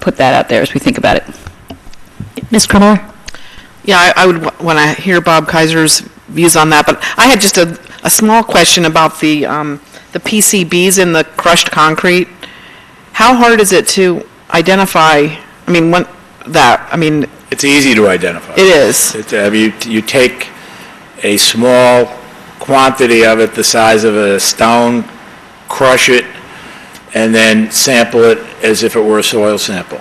put that out there as we think about it. Ms. Crumler? Yeah, I would want to hear Bob Kaiser's views on that, but I had just a small question about the PCBs in the crushed concrete. How hard is it to identify, It's easy to identify. It is. You take a small quantity of it, the size of a stone, crush it, and then sample it as if it were a soil sample.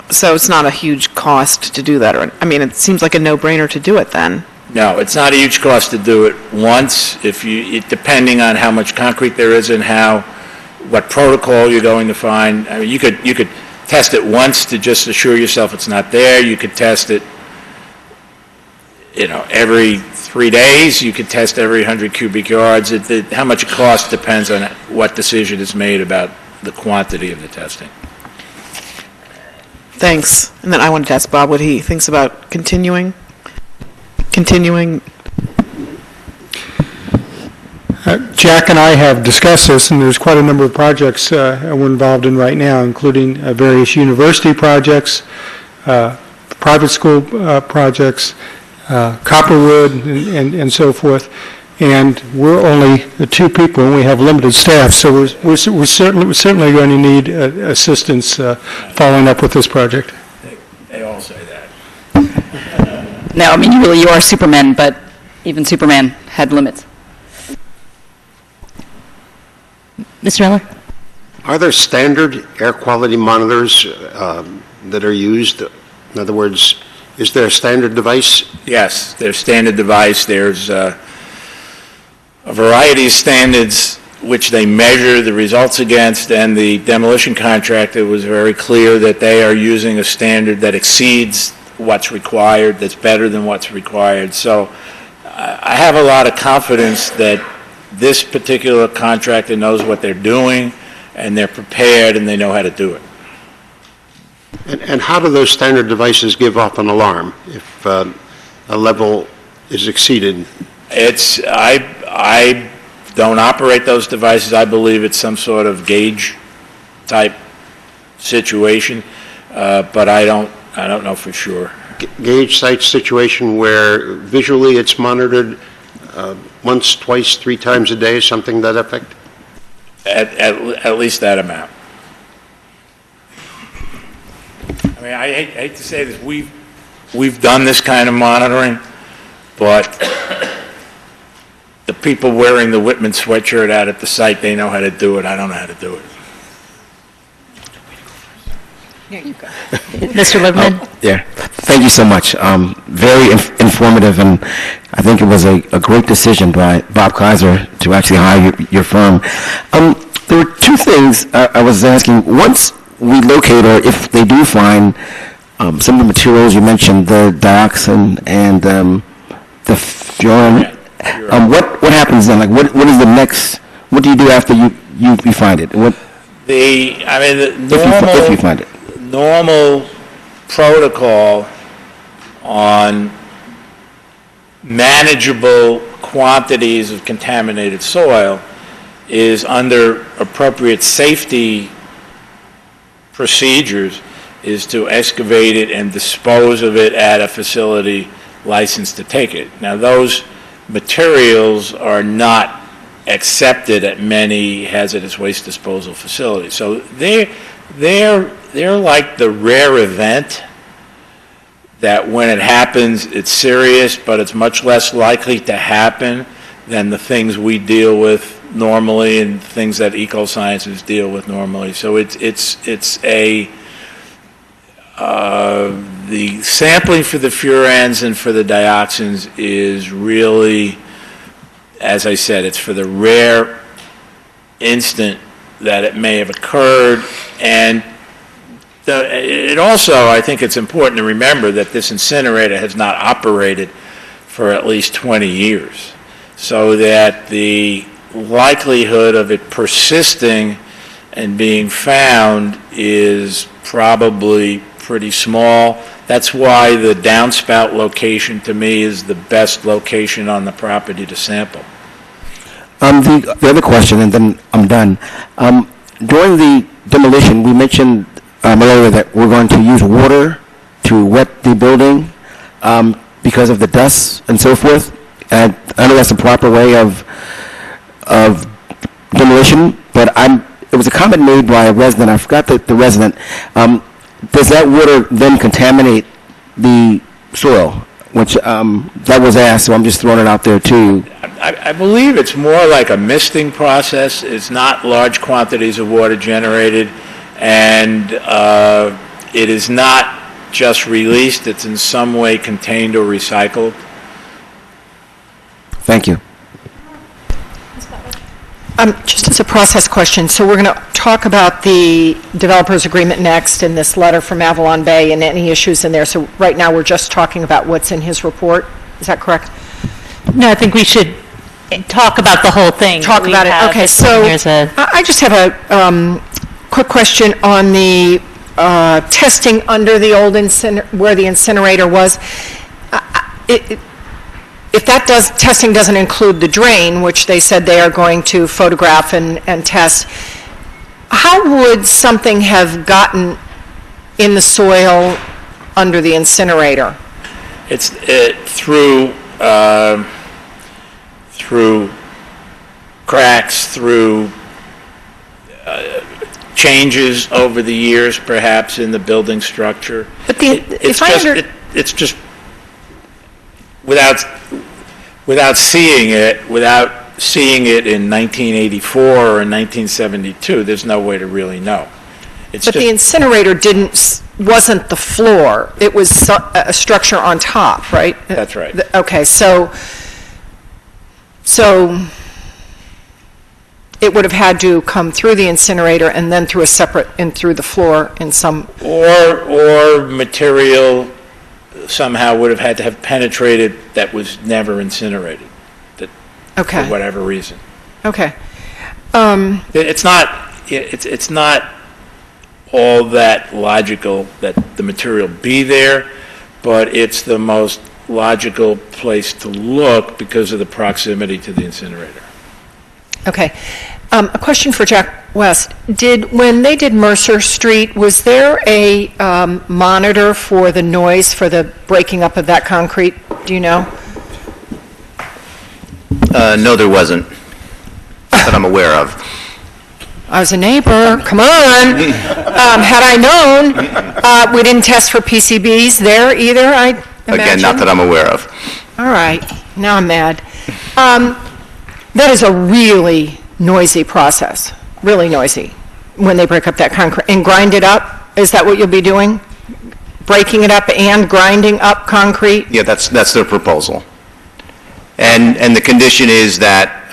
So it's not a huge cost to do that, it seems like a no-brainer to do it then. No, it's not a huge cost to do it once, depending on how much concrete there is and what protocol you're going to find. You could test it once to just assure yourself it's not there. You could test it, every 3 days. You could test every 100 cubic yards. How much it costs depends on what decision is made about the quantity of the testing. Thanks. And then I wanted to ask Bob what he thinks about continuing. Jack and I have discussed this, and there's quite a number of projects we're involved in right now, including various university projects, private school projects, Copperwood, and so forth. And we're only 2 people, and we have limited staff, so we're certainly going to need assistance following up with this project. They all say that. No, you are Superman, but even Superman had limits. Mr. Miller? Are there standard air quality monitors that are used? In other words, is there a standard device? Yes, there's standard device. There's a variety of standards which they measure the results against, and the demolition contractor was very clear that they are using a standard that exceeds what's required, that's better than what's required. So I have a lot of confidence that this particular contractor knows what they're doing, and they're prepared, and they know how to do it. And how do those standard devices give off an alarm if a level is exceeded? I don't operate those devices. I believe it's some sort of gauge type situation, but I don't know for sure. Gauge type situation where visually it's monitored once, twice, 3 times a day, something to that effect? At least that amount. I hate to say this, we've done this kind of monitoring, but the people wearing the Whitman sweatshirt out at the site, they know how to do it. I don't know how to do it. Here you go. Mr. Lieberman? Yeah, thank you so much. Very informative, and I think it was a great decision by Bob Kaiser to actually hire your firm. There were 2 things I was asking. Once we locate, or if they do find some of the materials you mentioned, the dioxin and the furan, what happens then? Like, what is the next? What do you do after you find it? If you find it. Normal protocol on manageable quantities of contaminated soil is, under appropriate safety procedures, is to excavate it and dispose of it at a facility licensed to take it. Now, those materials are not accepted at many hazardous waste disposal facilities. So they're like the rare event that when it happens, it's serious, but it's much less likely to happen than the things we deal with normally and things that eco-sciences deal with normally. So the sampling for the furans and for the dioxins is really, as I said, it's for the rare instant that it may have occurred. And it also, I think it's important to remember that this incinerator has not operated for at least 20 years. So that the likelihood of it persisting and being found is probably pretty small. That's why the downspout location to me is the best location on the property to sample. The other question, and then I'm done. During the demolition, we mentioned earlier that we're going to use water to wet the building because of the dust and so forth. And I know that's the proper way of demolition, but it was a comment made by a resident. I forgot the resident. Does that water then contaminate the soil? Which that was asked, so I'm just throwing it out there too. I believe it's more like a misting process. It's not large quantities of water generated, and it is not just released. It's in some way contained or recycled. Thank you. Just as a process question, so we're going to talk about the developers agreement next and this letter from Avalon Bay and any issues in there. So right now, we're just talking about what's in his report. Is that correct? No, I think we should talk about the whole thing. Talk about it. Okay, so I just have a quick question on the testing under the old where the incinerator was. If that testing doesn't include the drain, which they said they are going to photograph and test, how would something have gotten in the soil under the incinerator? It's through cracks, through changes over the years, perhaps in the building structure. But it's just without seeing it in 1984 or in 1972, there's no way to really know. But the incinerator wasn't the floor. It was a structure on top, right? That's right. Okay, so it would have had to come through the incinerator and then through through the floor in some... Or material somehow would have had to have penetrated that was never incinerated, okay, for whatever reason. Okay. It's not all that logical that the material be there, but it's the most logical place to look because of the proximity to the incinerator. Okay. A question for Jack West. When they did Mercer Street, was there a monitor for the noise for the breaking up of that concrete? Do you know? No, there wasn't, that I'm aware of. I was a neighbor. Come on. Had I known, we didn't test for PCBs there either, I imagine. Again, not that I'm aware of. All right. Now I'm mad. That is a really noisy process, really noisy, when they break up that concrete. And grind it up? Is that what you'll be doing? Breaking it up and grinding up concrete? Yeah, that's their proposal. And the condition is that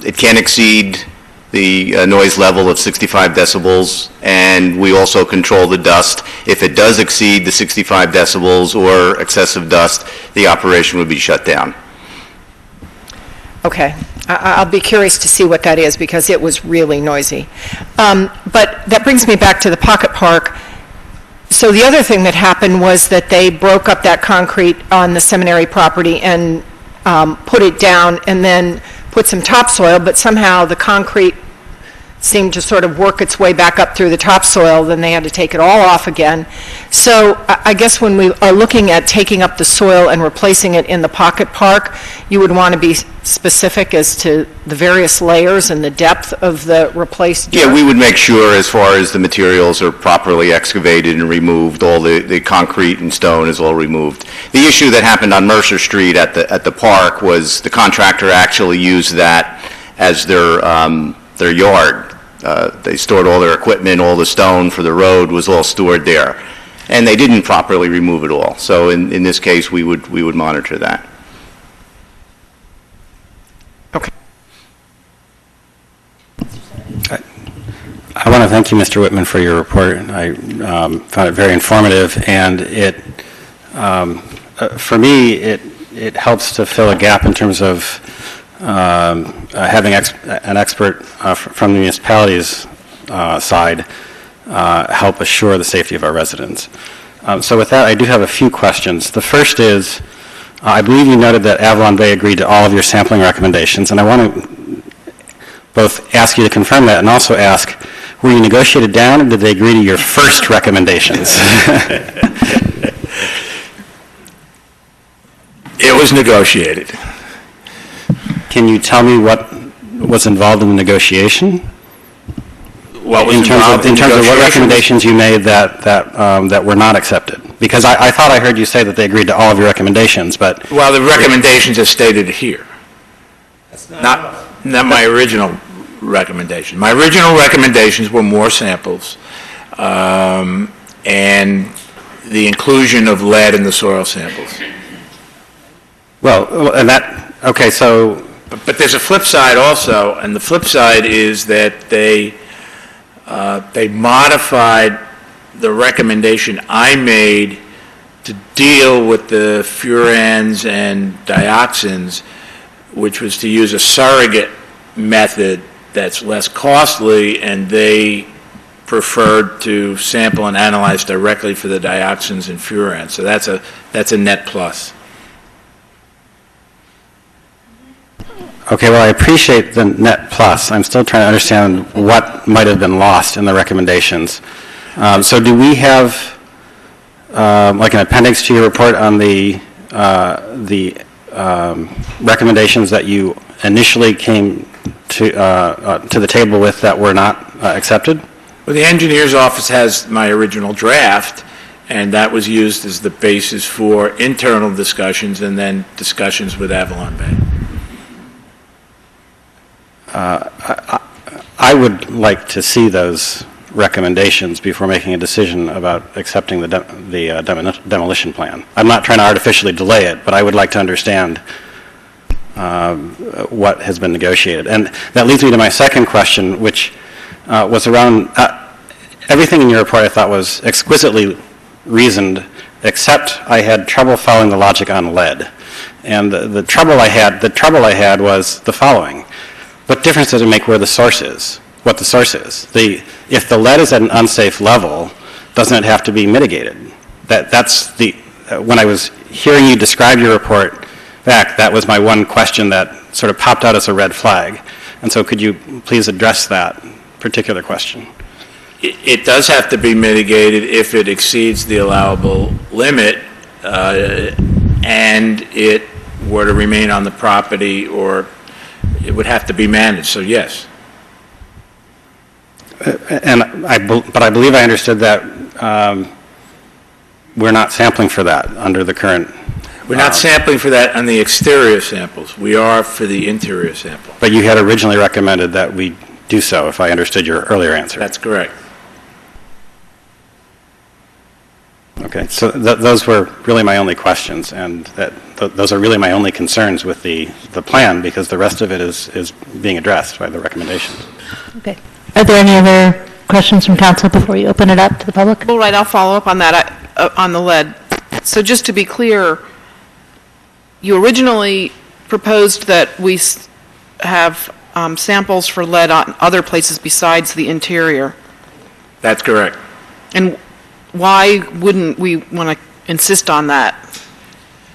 it can't exceed the noise level of 65 decibels, and we also control the dust. If it does exceed the 65 decibels or excessive dust, the operation would be shut down. Okay. I'll be curious to see what that is because it was really noisy. But that brings me back to the Pocket Park. So the other thing that happened was that they broke up that concrete on the seminary property and put it down and then put some topsoil, but somehow the concrete seemed to sort of work its way back up through the topsoil, then they had to take it all off again. So I guess when we are looking at taking up the soil and replacing it in the Pocket Park, you would want to be specific as to the various layers and the depth of the replaced dirt? Yeah, we would make sure as far as the materials are properly excavated and removed, all the concrete and stone is all removed. The issue that happened on Mercer Street at the park was the contractor actually used that as their yard. They stored all their equipment, all the stone for the road was all stored there. And they didn't properly remove it all. So in this case, we would monitor that. Okay. I want to thank you, Mr. Whitman, for your report. I found it very informative, and for me, it helps to fill a gap in terms of having an expert from the municipality's side help assure the safety of our residents. So with that, I do have a few questions. The first is, I believe you noted that Avalon Bay agreed to all of your sampling recommendations, and I want to both ask you to confirm that and also ask Were you negotiated down, or did they agree to your first recommendations? It was negotiated. Can you tell me what was involved in the negotiation? What was in terms involved of, in terms of what negotiations? recommendations you made that were not accepted? Because I thought I heard you say that they agreed to all of your recommendations, but Well, the recommendations are stated here. Not my original recommendation. My original recommendations were more samples, and the inclusion of lead in the soil samples. well, and that okay. So But there's a flip side also, and the flip side is that they modified the recommendation I made to deal with the furans and dioxins, which was to use a surrogate method that's less costly, and they preferred to sample and analyze directly for the dioxins and furans. So that's a net plus. okay, well, I appreciate the net plus. I'm still trying to understand what might have been lost in the recommendations. So do we have like an appendix to your report on the recommendations that you initially came to the table with that were not accepted? Well, the engineer's office has my original draft, and that was used as the basis for internal discussions and then discussions with Avalon Bay. I would like to see those recommendations before making a decision about accepting the demolition plan. I'm not trying to artificially delay it, but I would like to understand what has been negotiated. And that leads me to my second question, which was around everything in your report I thought was exquisitely reasoned, except I had trouble following the logic on lead. And the trouble I had was the following. What difference does it make where the source is, what the source is? If the lead is at an unsafe level, doesn't it have to be mitigated? When I was hearing you describe your report back, that was my one question that sort of popped out as a red flag. And so could you please address that particular question? It does have to be mitigated if it exceeds the allowable limit, and it were to remain on the property, or it would have to be managed, so yes. But I believe I understood that we're not sampling for that under the current... We're not sampling for that on the exterior samples. We are for the interior sample. But you had originally recommended that we do so, if I understood your earlier answer. That's correct. Okay, so those were really my only questions, and those are really my only concerns with the plan, because the rest of it is being addressed by the recommendations. Okay. Are there any other questions from council before you open it up to the public? Well, right, I'll follow up on that, on the lead. So just to be clear, you originally proposed that we have samples for lead on other places besides the interior. That's correct. And why wouldn't we want to insist on that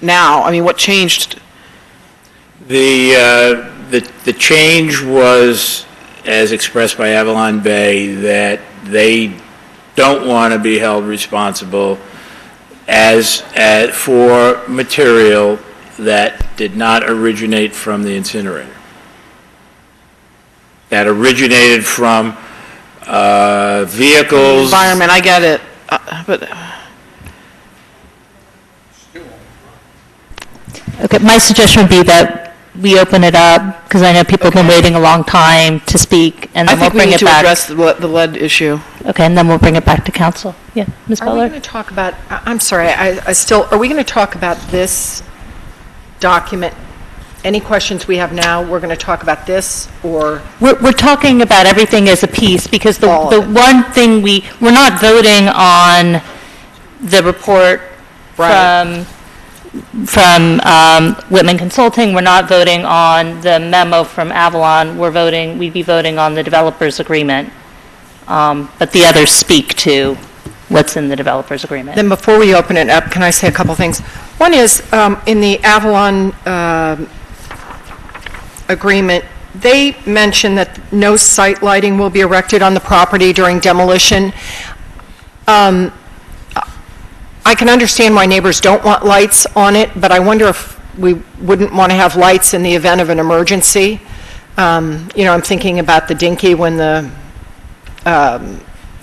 now? I mean, what changed? The change was, as expressed by Avalon Bay, that they don't want to be held responsible for material that did not originate from the incinerator. That originated from vehicles. Environment, I get it. But Okay, my suggestion would be that we open it up, because I know people have been waiting a long time to speak, and I then we'll think we bring need it to back. address the lead issue. Okay, and then we'll bring it back to council. Yeah, Ms. Are we Butler? going to talk about, I'm sorry, are we going to talk about this document? Any questions we have now, we're going to talk about this, or? We're talking about everything as a piece, because the All of it. one thing we're not voting on the report Right. from Whitman Consulting. We're not voting on the memo from Avalon. We'd be voting on the developers agreement. But the others speak to what's in the developers agreement. Then before we open it up, can I say a couple things? One is, in the Avalon agreement, they mention that no site lighting will be erected on the property during demolition. I can understand why neighbors don't want lights on it, but I wonder if we wouldn't want to have lights in the event of an emergency. I'm thinking about the Dinky when the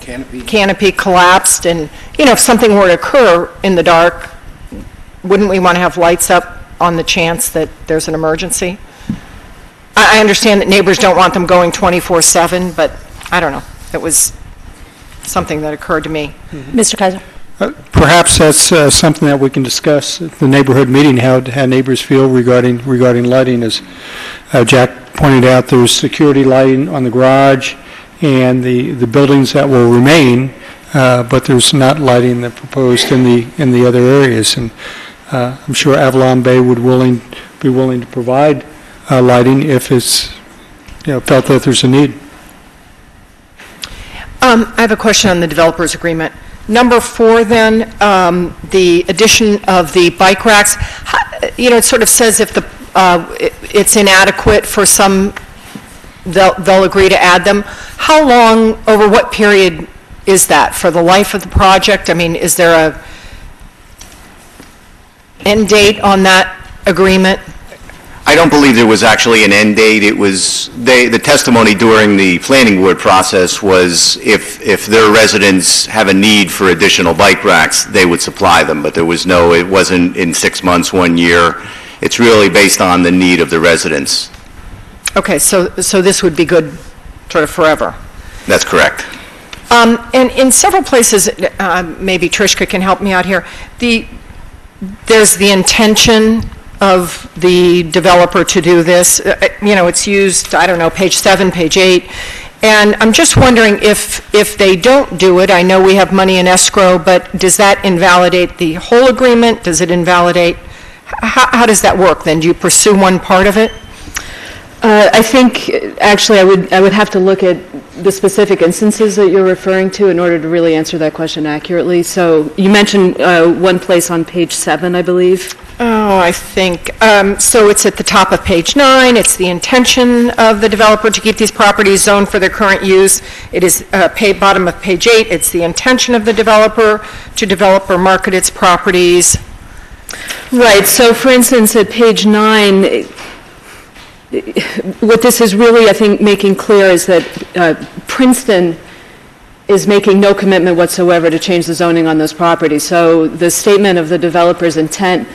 canopy collapsed, and, if something were to occur in the dark, wouldn't we want to have lights up on the chance that there's an emergency? I understand that neighbors don't want them going 24/7, but I don't know. It was something that occurred to me. Mr. Kaiser? Perhaps that's something that we can discuss at the neighborhood meeting, how neighbors feel regarding lighting. As Jack pointed out, there's security lighting on the garage and the buildings that will remain, but there's not lighting that proposed in the other areas. And I'm sure Avalon Bay would be willing to provide lighting if it's felt that there's a need. I have a question on the developers agreement. Number 4, then, the addition of the bike racks. It sort of says if it's inadequate for some, they'll agree to add them. How long, over what period is that? For the life of the project? I mean, is there a end date on that agreement? I don't believe there was actually an end date. It was, the testimony during the planning board process was if their residents have a need for additional bike racks, they would supply them, but it wasn't in 6 months, 1 year. It's really based on the need of the residents. Okay, so this would be good sort of forever. That's correct. And in several places, maybe Trishka can help me out here, there's the intention of the developer to do this. It's used, I don't know, page 7, page 8. And I'm just wondering if they don't do it, I know we have money in escrow, but does that invalidate the whole agreement? Does it invalidate, how does that work then? Do you pursue one part of it? I think, actually, I would have to look at the specific instances that you're referring to in order to really answer that question accurately. So you mentioned one place on page 7, I believe. Oh, I think. So it's at the top of page 9. It's the intention of the developer to keep these properties zoned for their current use. It is bottom of page 8. It's the intention of the developer to develop or market its properties. Right. So, for instance, at page 9, what this is really, I think, making clear is that Princeton is making no commitment whatsoever to change the zoning on those properties. So the statement of the developer's intent,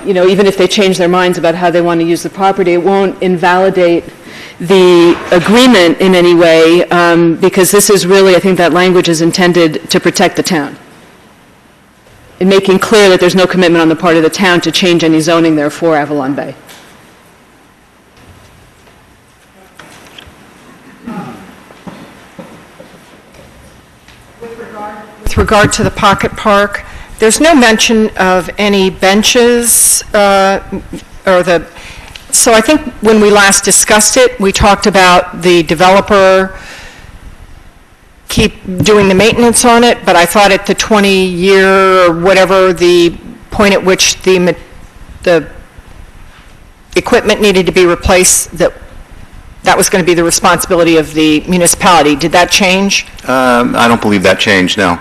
even if they change their minds about how they want to use the property, it won't invalidate the agreement in any way, because this is really, I think that language is intended to protect the town. In making clear that there's no commitment on the part of the town to change any zoning there for Avalon Bay. With regard to the Pocket Park, there's no mention of any benches so I think when we last discussed it, we talked about the developer keep doing the maintenance on it, but I thought at the 20-year or whatever, the point at which the equipment needed to be replaced, that was going to be the responsibility of the municipality. Did that change? I don't believe that changed, no.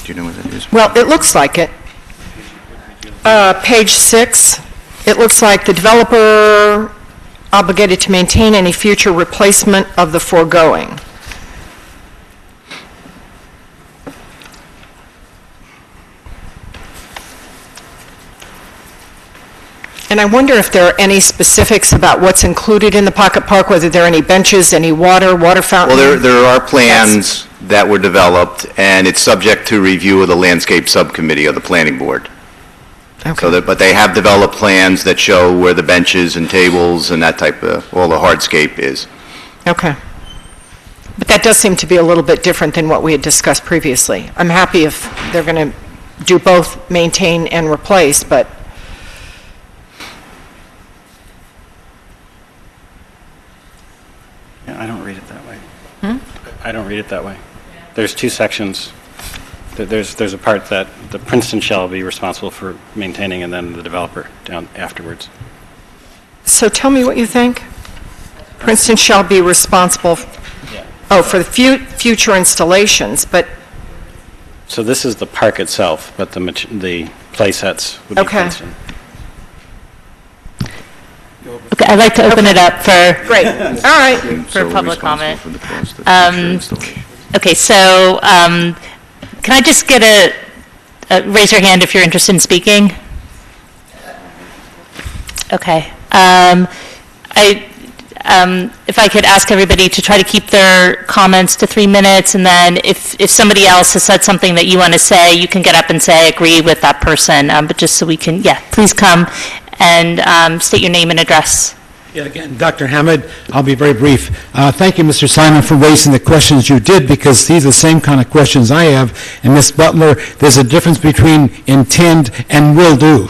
Do you know what that is? Well, it looks like it. Page 6, it looks like the developer obligated to maintain any future replacement of the foregoing. And I wonder if there are any specifics about what's included in the Pocket Park, whether there are any benches, any water fountain? Well, there are plans that were developed, and it's subject to review of the landscape subcommittee of the planning board. Okay. So but they have developed plans that show where the benches and tables and that type of, all the hardscape is. Okay. But that does seem to be a little bit different than what we had discussed previously. I'm happy if they're going to do both maintain and replace, but Yeah, I don't read it that way. I don't read it that way. There's 2 sections. There's a part that the Princeton shall be responsible for maintaining, and then the developer down afterwards. So tell me what you think. Princeton shall be responsible, for the future installations, but, So this is the park itself, but the play sets would be Okay. Princeton. Okay, I'd like to open it up for great, all right. for public comment. Okay, so can I just get raise your hand if you're interested in speaking? Okay. If I could ask everybody to try to keep their comments to 3 minutes, and then if somebody else has said something that you want to say, you can get up and say, I agree with that person, but just so we can, please come and state your name and address. Yeah, again, Dr. Hamid, I'll be very brief. Thank you, Mr. Simon, for raising the questions you did, because these are the same kind of questions I have. And Ms. Butler, there's a difference between intend and will do.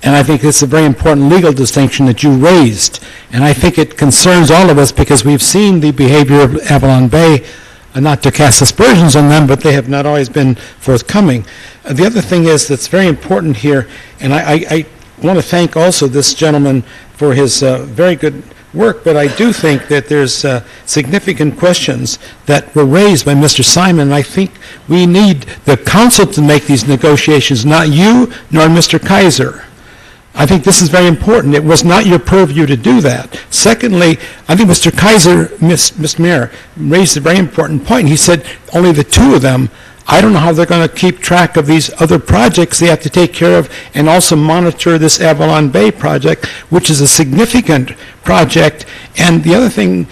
And I think it's a very important legal distinction that you raised. And I think it concerns all of us because we've seen the behavior of Avalon Bay, not to cast aspersions on them, but they have not always been forthcoming. The other thing is that's very important here, and I want to thank also this gentleman for his very good work, but I do think that there's significant questions that were raised by Mr. Simon. I think we need the council to make these negotiations, not you nor Mr. Kaiser. I think this is very important. It was not your purview to do that. Secondly, I think Mr. Kaiser, Mr. Mayor, raised a very important point. He said only the two of them. I don't know how they're going to keep track of these other projects they have to take care of and also monitor this Avalon Bay project, which is a significant project. And the other thing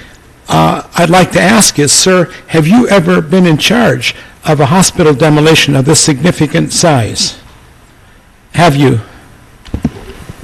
I'd like to ask is, sir, have you ever been in charge of a hospital demolition of this significant size? Have you?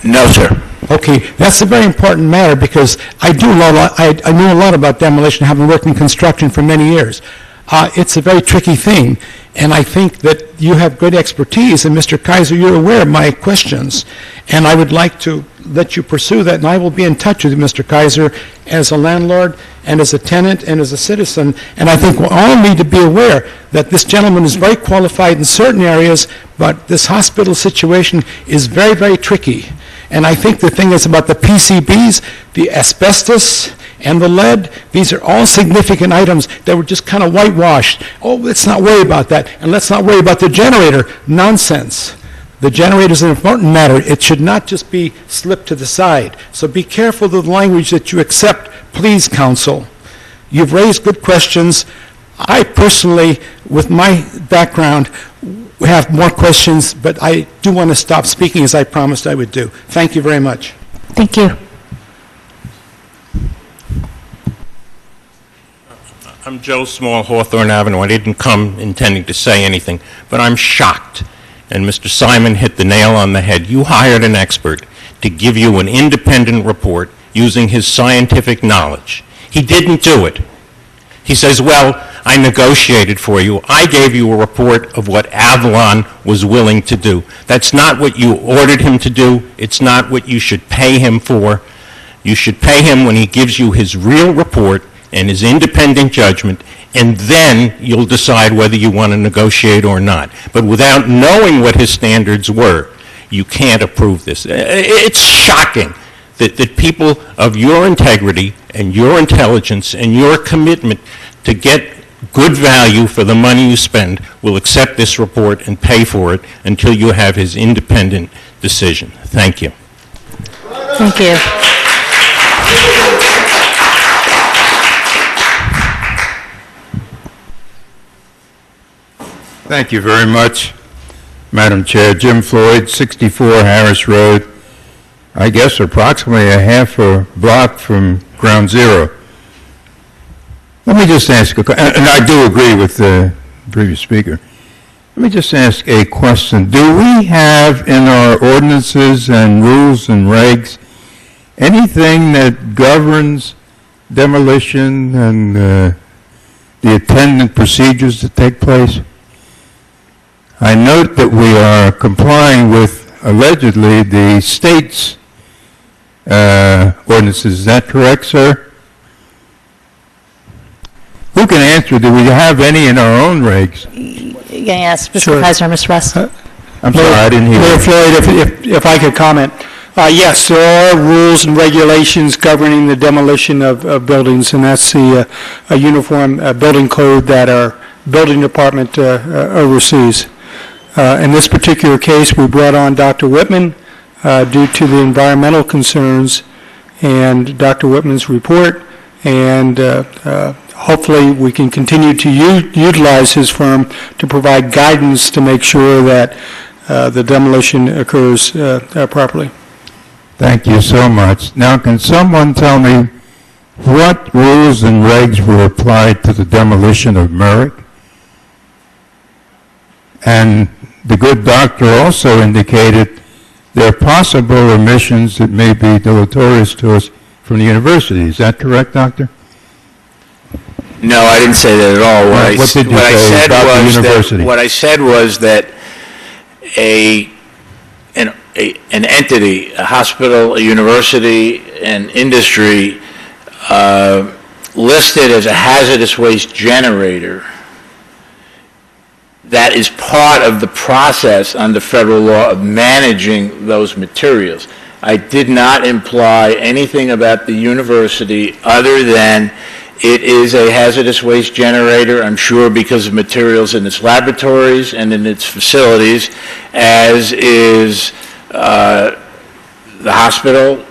No, sir. Okay, that's a very important matter because I know a lot about demolition, having worked in construction for many years. It's a very tricky thing, and I think that you have good expertise, and Mr. Kaiser, you're aware of my questions, and I would like to let you pursue that, and I will be in touch with you, Mr. Kaiser, as a landlord and as a tenant and as a citizen, and I think we all need to be aware that this gentleman is very qualified in certain areas, but this hospital situation is very, very tricky. And I think the thing is about the PCBs, the asbestos, and the lead, these are all significant items that were just kind of whitewashed. Oh, let's not worry about that, and let's not worry about the generator. Nonsense. The generator is an important matter. It should not just be slipped to the side. So be careful of the language that you accept, please, counsel. You've raised good questions. I personally, with my background, have more questions, but I do want to stop speaking as I promised I would do. Thank you very much. Thank you. I'm Joe Small, Hawthorne Avenue. I didn't come intending to say anything, but I'm shocked. And Mr. Simon hit the nail on the head. You hired an expert to give you an independent report using his scientific knowledge. He didn't do it. He says, well, I negotiated for you. I gave you a report of what Avalon was willing to do. That's not what you ordered him to do. It's not what you should pay him for. You should pay him when he gives you his real report and his independent judgment, and then you'll decide whether you want to negotiate or not. But without knowing what his standards were, you can't approve this. It's shocking that people of your integrity and your intelligence and your commitment to get good value for the money you spend will accept this report and pay for it until you have his independent decision. Thank you. Thank you. Thank you very much, Madam Chair. Jim Floyd, 64 Harris Road, I guess approximately a half a block from Ground Zero. Let me just ask, and I do agree with the previous speaker. Let me just ask a question. Do we have in our ordinances and rules and regs anything that governs demolition and the attendant procedures that take place? I note that we are complying with, allegedly, the state's ordinances. Is that correct, sir? Who can answer? Do we have any in our own regs? Again, yes, Mr. Sure. Kaiser, Ms. Rust. I'm sorry, I didn't hear Mayor you. Floyd, if I could comment. Yes, there are rules and regulations governing the demolition of buildings, and that's the a uniform building code that our building department oversees. In this particular case, we brought on Dr. Whitman due to the environmental concerns and Dr. Whitman's report, and hopefully we can continue to utilize his firm to provide guidance to make sure that the demolition occurs properly. Thank you so much. Now, can someone tell me what rules and regs were applied to the demolition of Merrick? And the good doctor also indicated there are possible emissions that may be deleterious to us from the university. Is that correct, doctor? No, I didn't say that at all. What did you say about the university? What I said was that an entity, a hospital, a university, an industry listed as a hazardous waste generator, that is part of the process under federal law of managing those materials. I did not imply anything about the university other than it is a hazardous waste generator, I'm sure because of materials in its laboratories and in its facilities, as is the hospital,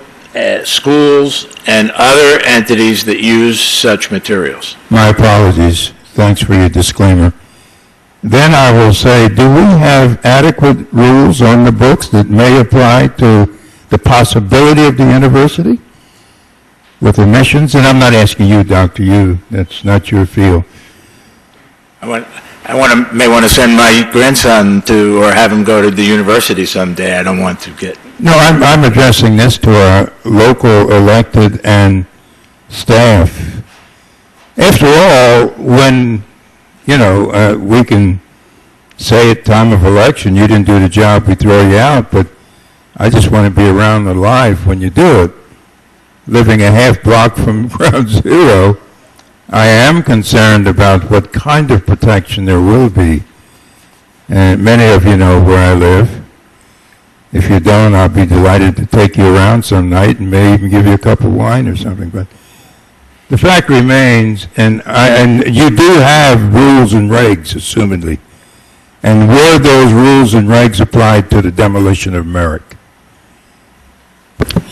schools, and other entities that use such materials. My apologies. Thanks for your disclaimer. Then I will say, do we have adequate rules on the books that may apply to the possibility of the university with emissions? And I'm not asking you, Dr. Yu, that's not your field. May want to send my grandson to, or have him go to the university someday. I don't want to get... No, I'm addressing this to our local elected and staff. After all, when, we can say at time of election, you didn't do the job, we throw you out, but I just want to be around alive when you do it. Living a half block from ground zero, I am concerned about what kind of protection there will be. And many of you know where I live. If you don't, I'll be delighted to take you around some night and may even give you a cup of wine or something. But the fact remains, and you do have rules and regs, assumedly. And were those rules and regs applied to the demolition of Merrick?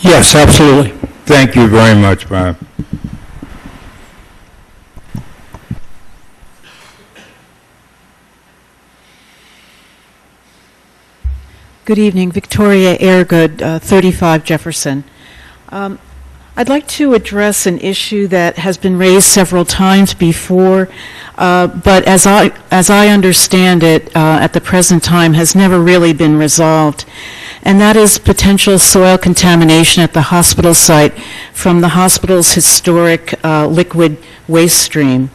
Yes, absolutely. Thank you very much, Bob. Good evening, Victoria Airgood, 35 Jefferson. I'd like to address an issue that has been raised several times before, but as I understand it, at the present time, has never really been resolved, and that is potential soil contamination at the hospital site from the hospital's historic liquid waste stream.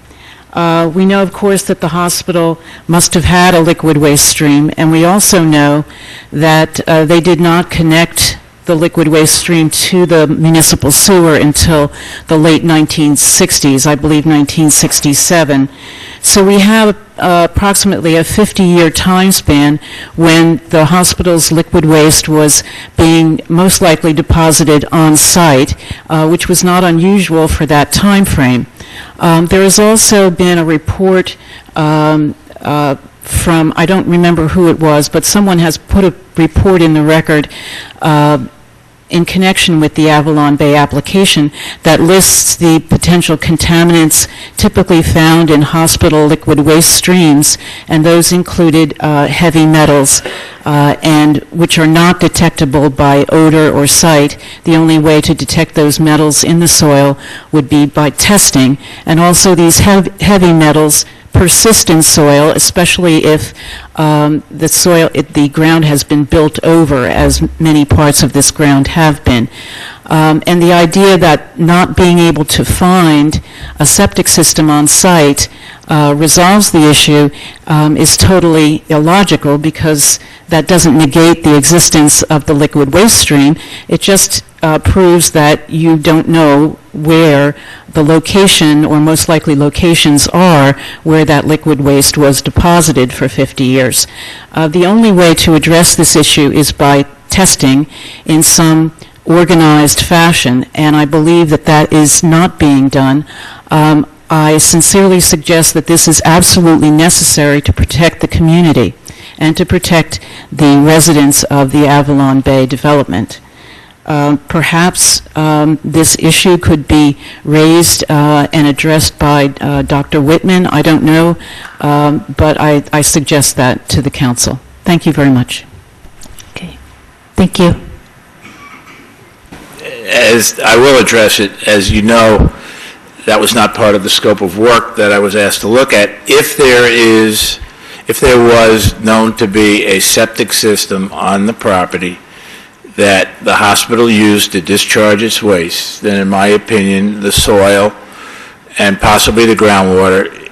We know, of course, that the hospital must have had a liquid waste stream, and we also know that they did not connect the liquid waste stream to the municipal sewer until the late 1960s, I believe 1967. So we have approximately a 50-year time span when the hospital's liquid waste was being most likely deposited on site, which was not unusual for that time frame. There has also been a report from, I don't remember who it was, but someone has put a report in the record in connection with the Avalon Bay application that lists the potential contaminants typically found in hospital liquid waste streams, and those included heavy metals, and which are not detectable by odor or sight. The only way to detect those metals in the soil would be by testing, and also these heavy metals persist in soil, especially if the ground has been built over, as many parts of this ground have been. And the idea that not being able to find a septic system on site resolves the issue is totally illogical, because that doesn't negate the existence of the liquid waste stream. It just proves that you don't know where the location, or most likely locations are, where that liquid waste was deposited for 50 years. The only way to address this issue is by testing in some organized fashion, and I believe that that is not being done. I sincerely suggest that this is absolutely necessary to protect the community and to protect the residents of the Avalon Bay development. Perhaps this issue could be raised and addressed by Dr. Whitman. I don't know, but I suggest that to the council. Thank you very much. Okay. Thank you. As I will address it, as you know, that was not part of the scope of work that I was asked to look at. If there was known to be a septic system on the property that the hospital used to discharge its waste, then in my opinion, the soil and possibly the groundwater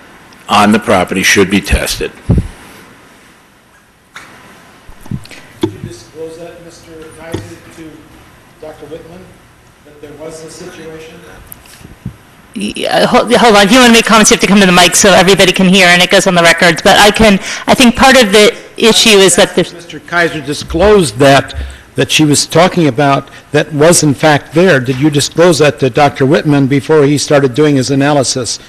on the property should be tested. Did you disclose that, Mr. Kaiser, to Dr. Whitman, that there was a situation? Hold on. If you want to make comments, you have to come to the mic so everybody can hear and it goes on the records. But I think part of the issue is that there's... Mr. Kaiser disclosed that she was talking about that was in fact there. Did you disclose that to Dr. Whitman before he started doing his analysis?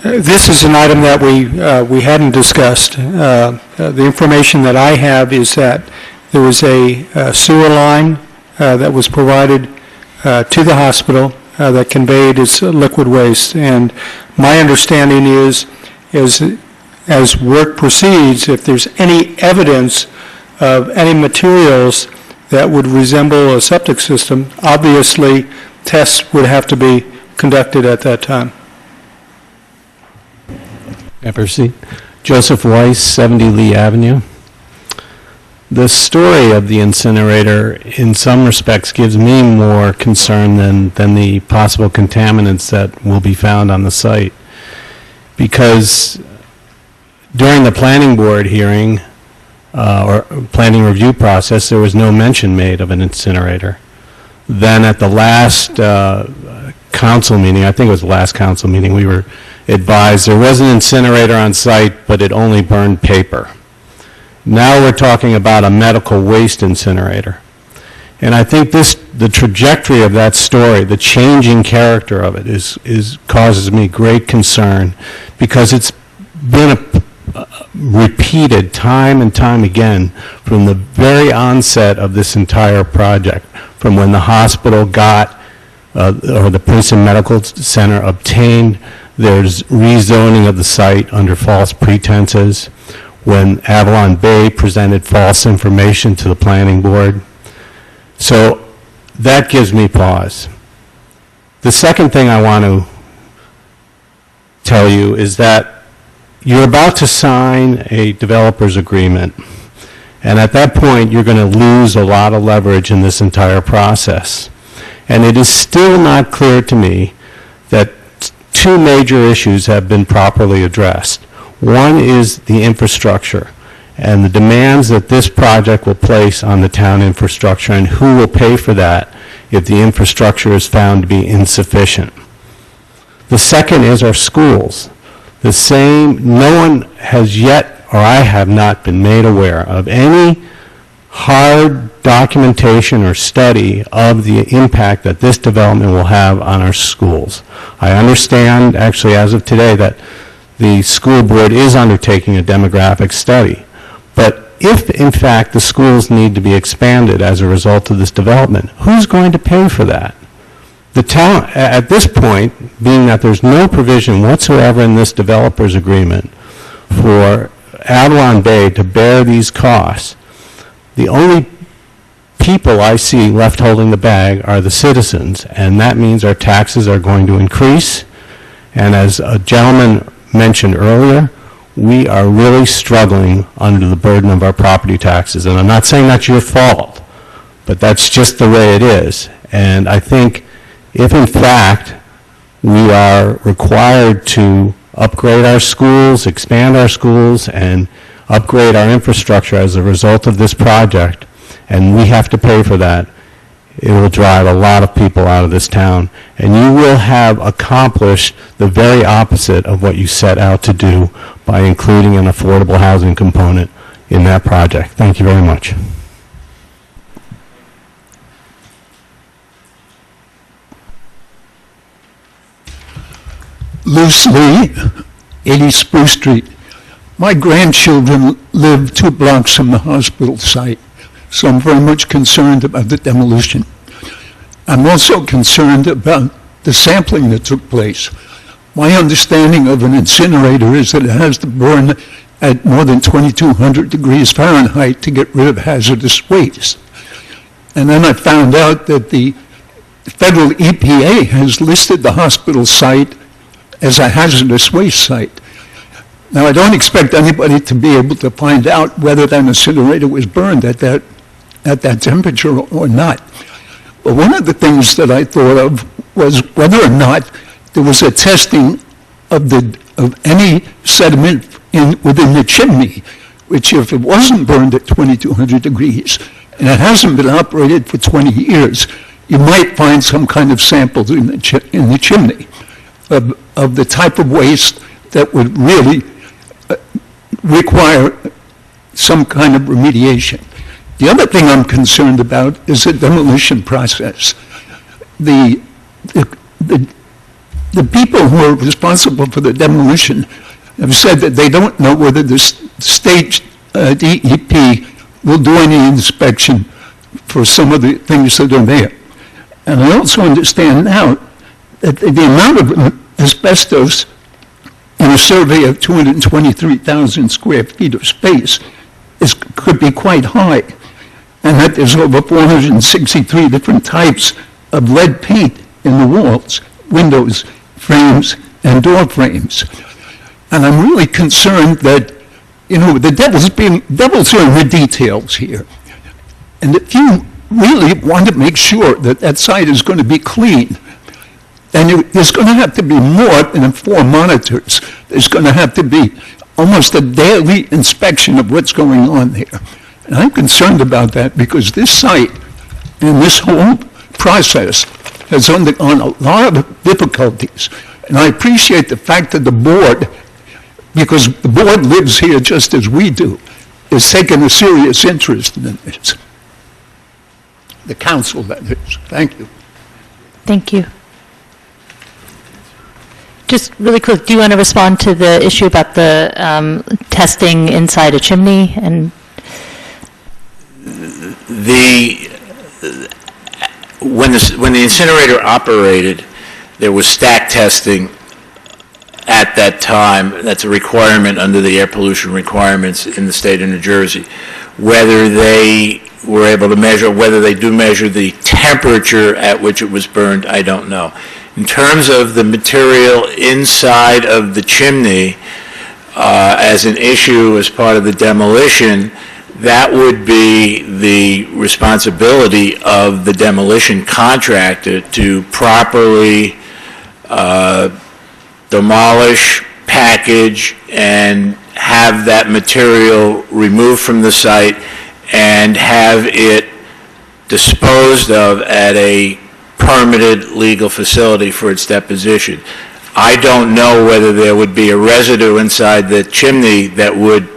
This is an item that we hadn't discussed. The information that I have is that there was a sewer line that was provided to the hospital that conveyed its liquid waste. And my understanding is as work proceeds, if there's any evidence of any materials that would resemble a septic system, obviously tests would have to be conducted at that time. Proceed. Joseph Weiss, 70 Lee Avenue. The story of the incinerator, in some respects, gives me more concern than the possible contaminants that will be found on the site. Because during the planning board hearing, or planning review process, there was no mention made of an incinerator. Then at the last council meeting, I think it was the last council meeting, we were advised there was an incinerator on site, but it only burned paper. Now we're talking about a medical waste incinerator. And I think the trajectory of that story, the changing character of it, causes me great concern, because it's been repeated time and time again from the very onset of this entire project, from when the hospital got, or the Princeton Medical Center obtained there's rezoning of the site under false pretenses, when Avalon Bay presented false information to the planning board. So that gives me pause. The second thing I want to tell you is that you're about to sign a developer's agreement, and at that point you're going to lose a lot of leverage in this entire process. And it is still not clear to me that two major issues have been properly addressed. One is the infrastructure and the demands that this project will place on the town infrastructure, and who will pay for that if the infrastructure is found to be insufficient. The second is our schools. No one has yet, or I have not been made aware of any hard documentation or study of the impact that this development will have on our schools. I understand, actually, as of today, that the school board is undertaking a demographic study. But if, in fact, the schools need to be expanded as a result of this development, who's going to pay for that? The town, at this point, being that there's no provision whatsoever in this developer's agreement for Avalon Bay to bear these costs, the only people I see left holding the bag are the citizens, and that means our taxes are going to increase. And as a gentleman mentioned earlier, we are really struggling under the burden of our property taxes. And I'm not saying that's your fault, but that's just the way it is. And I think if, in fact, we are required to upgrade our schools, expand our schools, and upgrade our infrastructure as a result of this project, and we have to pay for that, it will drive a lot of people out of this town, and you will have accomplished the very opposite of what you set out to do by including an affordable housing component in that project. Thank you very much. Luce Lee, 80 Spruce Street. My grandchildren live 2 blocks from the hospital site, so I'm very much concerned about the demolition. I'm also concerned about the sampling that took place. My understanding of an incinerator is that it has to burn at more than 2,200 degrees Fahrenheit to get rid of hazardous waste. And then I found out that the federal EPA has listed the hospital site as a hazardous waste site. Now, I don't expect anybody to be able to find out whether that incinerator was burned at that temperature or not. But one of the things that I thought of was whether or not there was a testing of any sediment within the chimney, which if it wasn't burned at 2,200 degrees and it hasn't been operated for 20 years, you might find some kind of samples in the chimney of the type of waste that would really require some kind of remediation. The other thing I'm concerned about is the demolition process. The people who are responsible for the demolition have said that they don't know whether the state DEP will do any inspection for some of the things that are there. And I also understand now that the amount of asbestos in a survey of 223,000 square feet of space could be quite high, and that there's over 463 different types of lead paint in the walls, windows, frames, and door frames. And I'm really concerned that, the devil's are in the details here. And if you really want to make sure that that site is going to be clean, then there's going to have to be more than 4 monitors. There's going to have to be almost a daily inspection of what's going on there. And I'm concerned about that because this site and this whole process has undergone a lot of difficulties. And I appreciate the fact that the board, because the board lives here just as we do, is taking a serious interest in this. The council, that is. Thank you. Thank you. Just really quick, do you want to respond to the issue about the testing inside a chimney? And when the incinerator operated, there was stack testing at that time. That's a requirement under the air pollution requirements in the state of New Jersey. Whether they were able to measure, whether they do measure the temperature at which it was burned, I don't know. In terms of the material inside of the chimney as an issue as part of the demolition, that would be the responsibility of the demolition contractor to properly demolish, package, and have that material removed from the site and have it disposed of at a permitted legal facility for its deposition. I don't know whether there would be a residue inside the chimney that would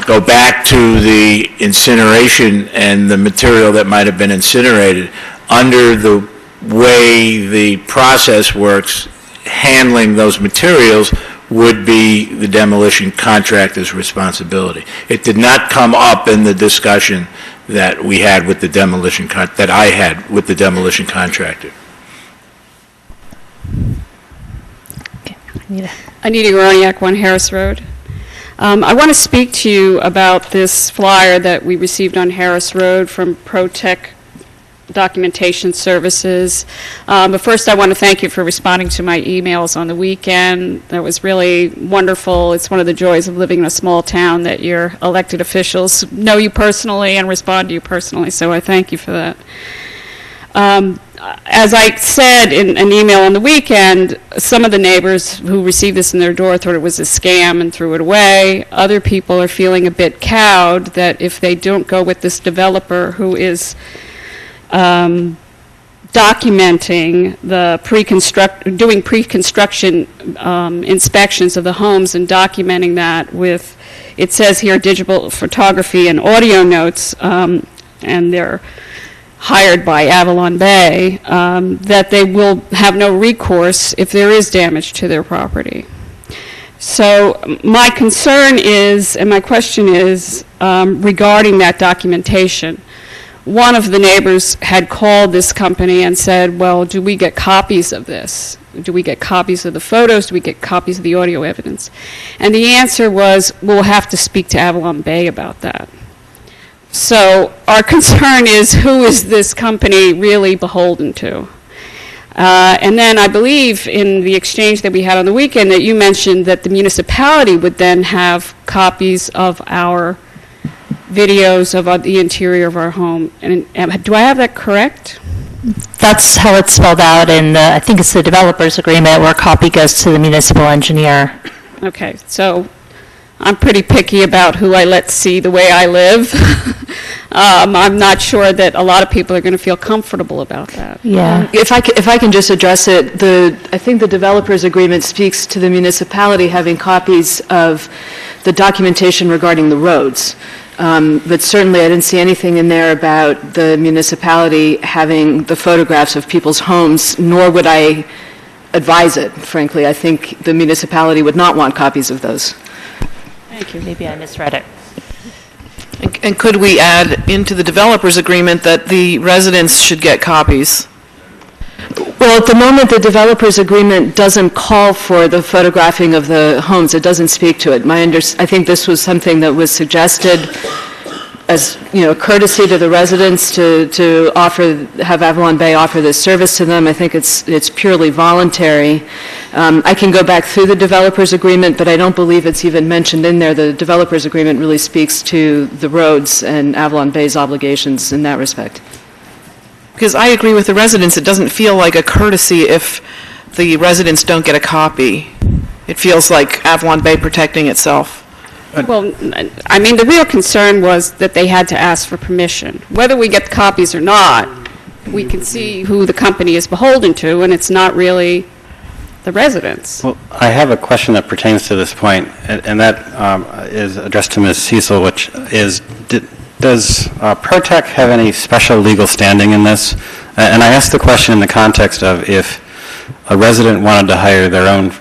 go back to the incineration and the material that might have been incinerated. Under the way the process works, handling those materials would be the demolition contractor's responsibility. It did not come up in the discussion that we had with the demolition that I had with the demolition contractor. Anita Goroniak, 1 Harris Road. I want to speak to you about this flyer that we received on Harris Road from ProTech Documentation Services. But first I want to thank you for responding to my emails on the weekend. That was really wonderful. It's one of the joys of living in a small town that your elected officials know you personally and respond to you personally, so I thank you for that. as I said in an email on the weekend, some of the neighbors who received this in their door thought it was a scam and threw it away. Other people are feeling a bit cowed that if they don't go with this developer who is documenting the doing pre-construction inspections of the homes and documenting that with, it says here, digital photography and audio notes, and they're hired by Avalon Bay, that they will have no recourse if there is damage to their property. So my concern is, and my question is, regarding that documentation. One of the neighbors had called this company and said, well, do we get copies of this? Do we get copies of the photos? Do we get copies of the audio evidence? And the answer was, we'll have to speak to Avalon Bay about that. So our concern is, who is this company really beholden to? And then I believe in the exchange that we had on the weekend that you mentioned that the municipality would then have copies of our videos of the interior of our home. And do I have that correct? That's how it's spelled out in the, I think it's the developer's agreement, where a copy goes to the municipal engineer. Okay, so I'm pretty picky about who I let see the way I live. I'm not sure that a lot of people are going to feel comfortable about that. Yeah. If I can just address it, I think the developer's agreement speaks to the municipality having copies of the documentation regarding the roads. But certainly I didn't see anything in there about the municipality having the photographs of people's homes, nor would I advise it, frankly. I think the municipality would not want copies of those. Thank you. Maybe I misread it. And could we add into the developer's agreement that the residents should get copies? Well, at the moment, the developer's agreement doesn't call for the photographing of the homes. It doesn't speak to it. I think this was something that was suggested as, courtesy to the residents to have Avalon Bay offer this service to them. I think it's purely voluntary. I can go back through the developer's agreement, but I don't believe it's even mentioned in there. The developer's agreement really speaks to the roads and Avalon Bay's obligations in that respect. Because I agree with the residents, it doesn't feel like a courtesy if the residents don't get a copy. It feels like Avalon Bay protecting itself. Well, I mean, the real concern was that they had to ask for permission. Whether we get the copies or not, we can see who the company is beholden to, and it's not really the residents. Well, I have a question that pertains to this point, and that is addressed to Ms. Cecil, which is, does Protec have any special legal standing in this? And I ask the question in the context of if a resident wanted to hire their own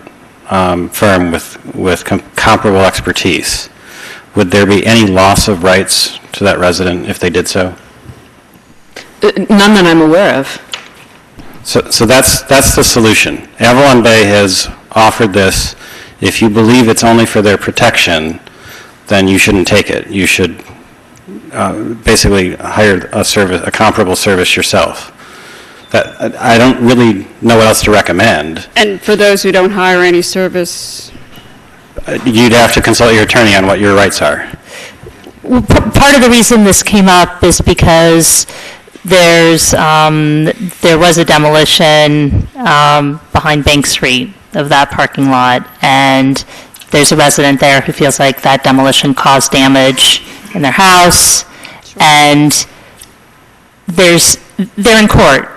firm with comparable expertise, would there be any loss of rights to that resident if they did so? None that I'm aware of. So that's the solution. Avalon Bay has offered this. If you believe it's only for their protection, then you shouldn't take it. You should basically hire a comparable service yourself. I don't really know what else to recommend. And for those who don't hire any service? You'd have to consult your attorney on what your rights are. Well, part of the reason this came up is because there was a demolition behind Bank Street of that parking lot, and there's a resident there who feels like that demolition caused damage in their house, and they're in court.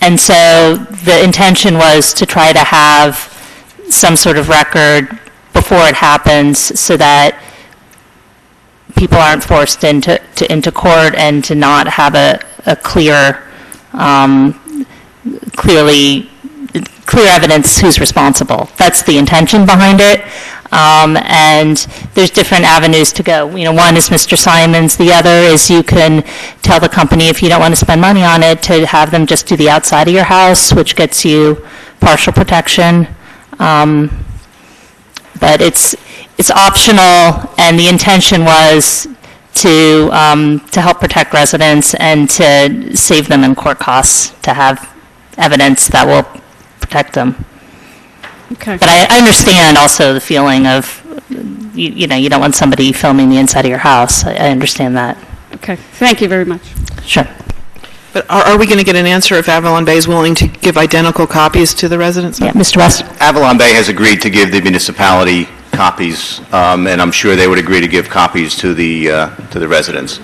And so the intention was to try to have some sort of record before it happens so that people aren't forced into court and to not have a clear evidence who's responsible. That's the intention behind it. And there's different avenues to go. One is Mr. Simon's. The other is you can tell the company, if you don't want to spend money on it, to have them just do the outside of your house, which gets you partial protection. But it's optional, and the intention was to help protect residents and to save them in court costs, to have evidence that will protect them. Okay. But I understand also the feeling of, you don't want somebody filming the inside of your house. I understand that. Okay. Thank you very much. Sure. But are we going to get an answer if Avalon Bay is willing to give identical copies to the residents? Yeah, Mr. West. Avalon Bay has agreed to give the municipality copies, and I'm sure they would agree to give copies to the residents.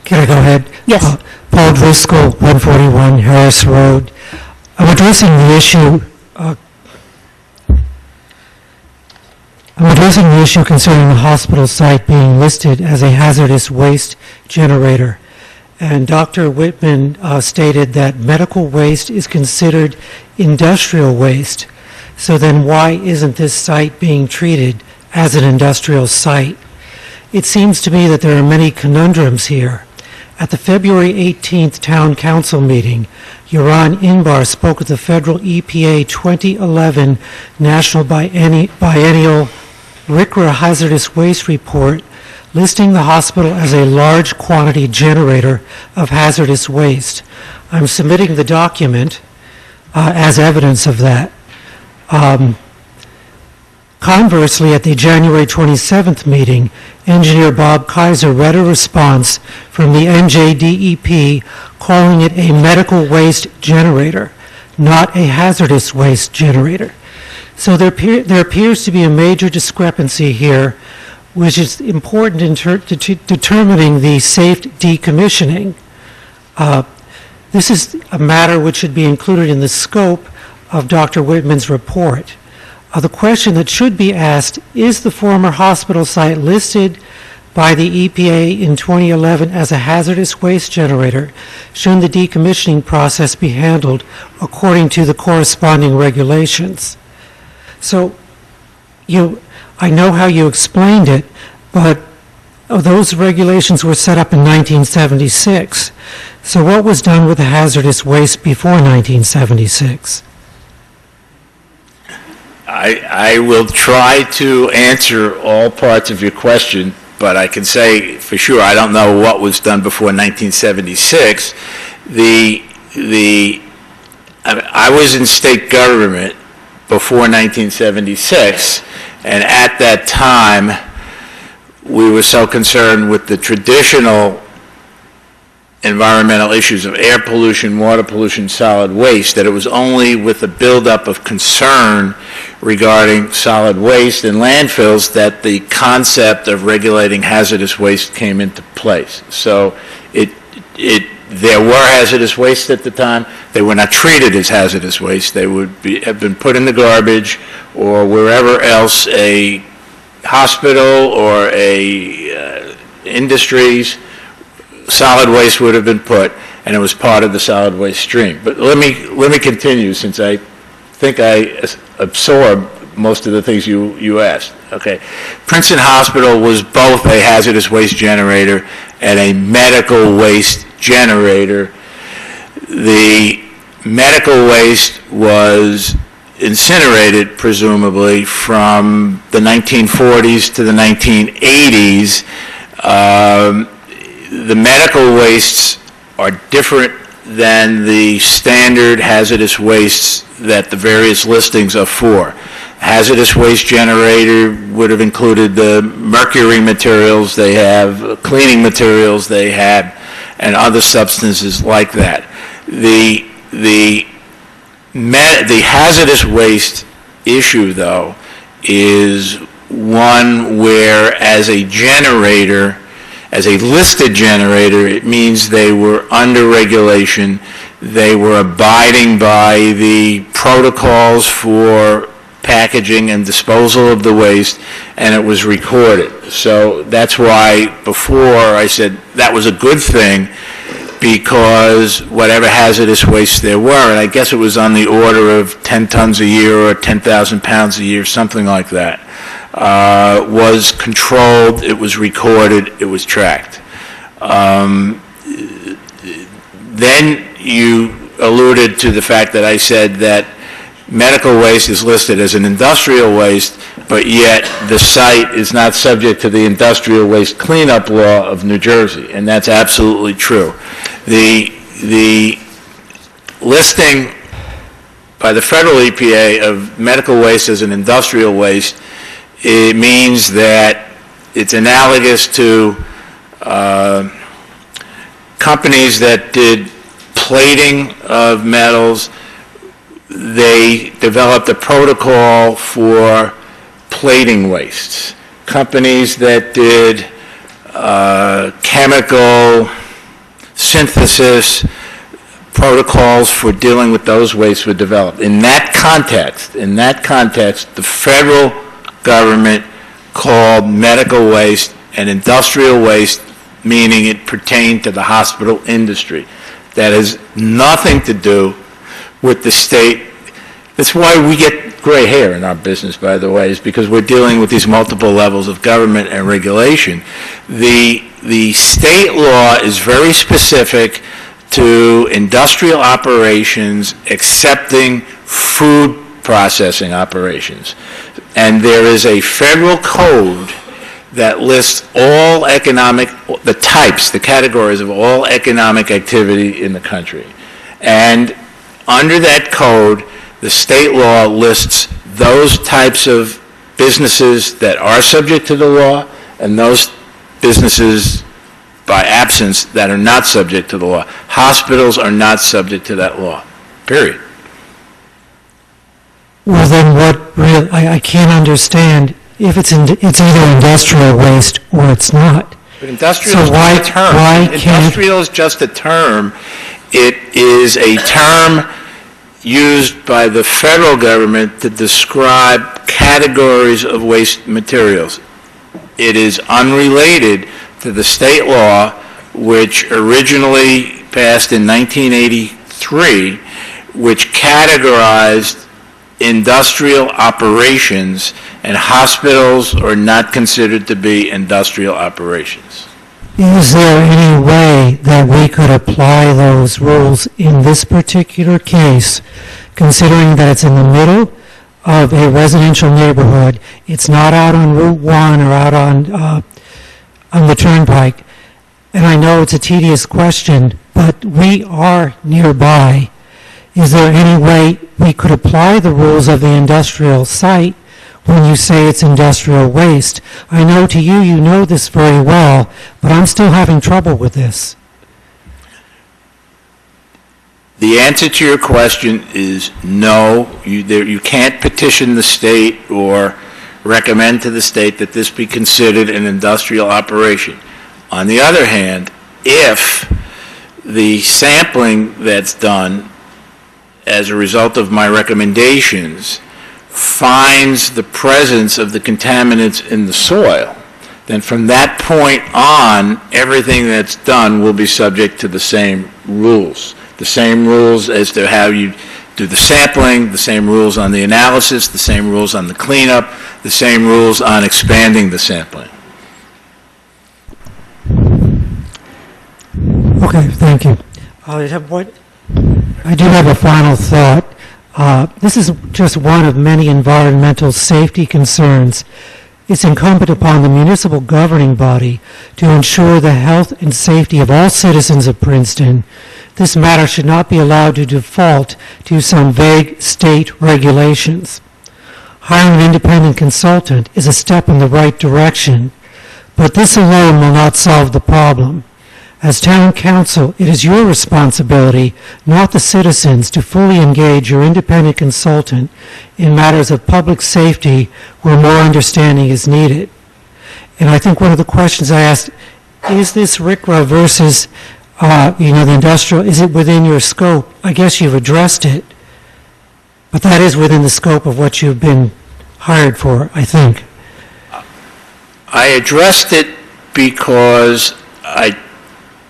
Can I go ahead? Yes. Paul Driscoll, 141 Harris Road. I'm addressing the issue concerning the hospital site being listed as a hazardous waste generator. And Dr. Whitman stated that medical waste is considered industrial waste. So then why isn't this site being treated as an industrial site? It seems to me that there are many conundrums here. At the February 18th Town Council meeting, Yaron Inbar spoke at the federal EPA 2011 National Biennial RCRA Hazardous Waste Report, listing the hospital as a large quantity generator of hazardous waste. I'm submitting the document as evidence of that. Conversely, at the January 27th meeting, Engineer Bob Kaiser read a response from the NJDEP calling it a medical waste generator, not a hazardous waste generator. So there appears to be a major discrepancy here, which is important in determining the safe decommissioning. This is a matter which should be included in the scope of Dr. Whitman's report. The question that should be asked, is the former hospital site listed by the EPA in 2011 as a hazardous waste generator? Should the decommissioning process be handled according to the corresponding regulations? So, I know how you explained it, but those regulations were set up in 1976. So what was done with the hazardous waste before 1976? I will try to answer all parts of your question, but I can say for sure I don't know what was done before 1976. I was in state government before 1976, and at that time we were so concerned with the traditional environmental issues of air pollution, water pollution, solid waste, that it was only with the buildup of concern regarding solid waste and landfills that the concept of regulating hazardous waste came into place. So there were hazardous waste at the time. They were not treated as hazardous waste. They would have been put in the garbage or wherever else a hospital or industries solid waste would have been put, and it was part of the solid waste stream. But let me continue, since I think I absorbed most of the things you asked. Okay, Princeton Hospital was both a hazardous waste generator and a medical waste generator. The medical waste was incinerated, presumably, from the 1940s to the 1980s. The medical wastes are different than the standard hazardous wastes that the various listings are for. Hazardous waste generator would have included the mercury materials they have, cleaning materials they have, and other substances like that. The hazardous waste issue, though, is one where, as a generator, as a listed generator, it means they were under regulation, they were abiding by the protocols for packaging and disposal of the waste, and it was recorded. So that's why before I said that was a good thing, because whatever hazardous waste there were, and I guess it was on the order of 10 tons a year or 10,000 pounds a year, something like that, was controlled, it was recorded, it was tracked. Then you alluded to the fact that I said that medical waste is listed as an industrial waste, but yet the site is not subject to the industrial waste cleanup law of New Jersey, and that's absolutely true. The listing by the federal EPA of medical waste as an industrial waste it means that it's analogous to companies that did plating of metals. They developed a protocol for plating wastes. Companies that did chemical synthesis protocols for dealing with those wastes were developed. In that context, the federal government called medical waste and industrial waste, meaning it pertained to the hospital industry. That has nothing to do with the state. That's why we get gray hair in our business, by the way, is because we're dealing with these multiple levels of government and regulation. The state law is very specific to industrial operations accepting food processing operations. And there is a federal code that lists all the categories of all economic activity in the country. And under that code, the state law lists those types of businesses that are subject to the law and those businesses by absence that are not subject to the law. Hospitals are not subject to that law, period. Well, then what really, I can't understand if it's either industrial waste or it's not. But industrial So is why- just a term. why can't- Industrial is just a term. It is a term used by the federal government to describe categories of waste materials. It is unrelated to the state law, which originally passed in 1983, which categorized industrial operations, and hospitals are not considered to be industrial operations. Is there any way that we could apply those rules in this particular case, considering that it's in the middle of a residential neighborhood, it's not out on Route 1 or out on the Turnpike? And I know it's a tedious question, but we are nearby. Is there any way we could apply the rules of the industrial site when you say it's industrial waste? I know to you, you know this very well, but I'm still having trouble with this. The answer to your question is no. You can't petition the state or recommend to the state that this be considered an industrial operation. On the other hand, if the sampling that's done as a result of my recommendations finds the presence of the contaminants in the soil, then from that point on, everything that's done will be subject to the same rules. The same rules as to how you do the sampling, the same rules on the analysis, the same rules on the cleanup, the same rules on expanding the sampling. Okay, thank you. I do have a final thought. This is just one of many environmental safety concerns. It's incumbent upon the municipal governing body to ensure the health and safety of all citizens of Princeton. This matter should not be allowed to default to some vague state regulations. Hiring an independent consultant is a step in the right direction, but this alone will not solve the problem. As town council, it is your responsibility, not the citizens, to fully engage your independent consultant in matters of public safety where more understanding is needed. And I think one of the questions I asked, is this RCRA versus, the industrial, is it within your scope? I guess you've addressed it, but that is within the scope of what you've been hired for, I think. I addressed it because I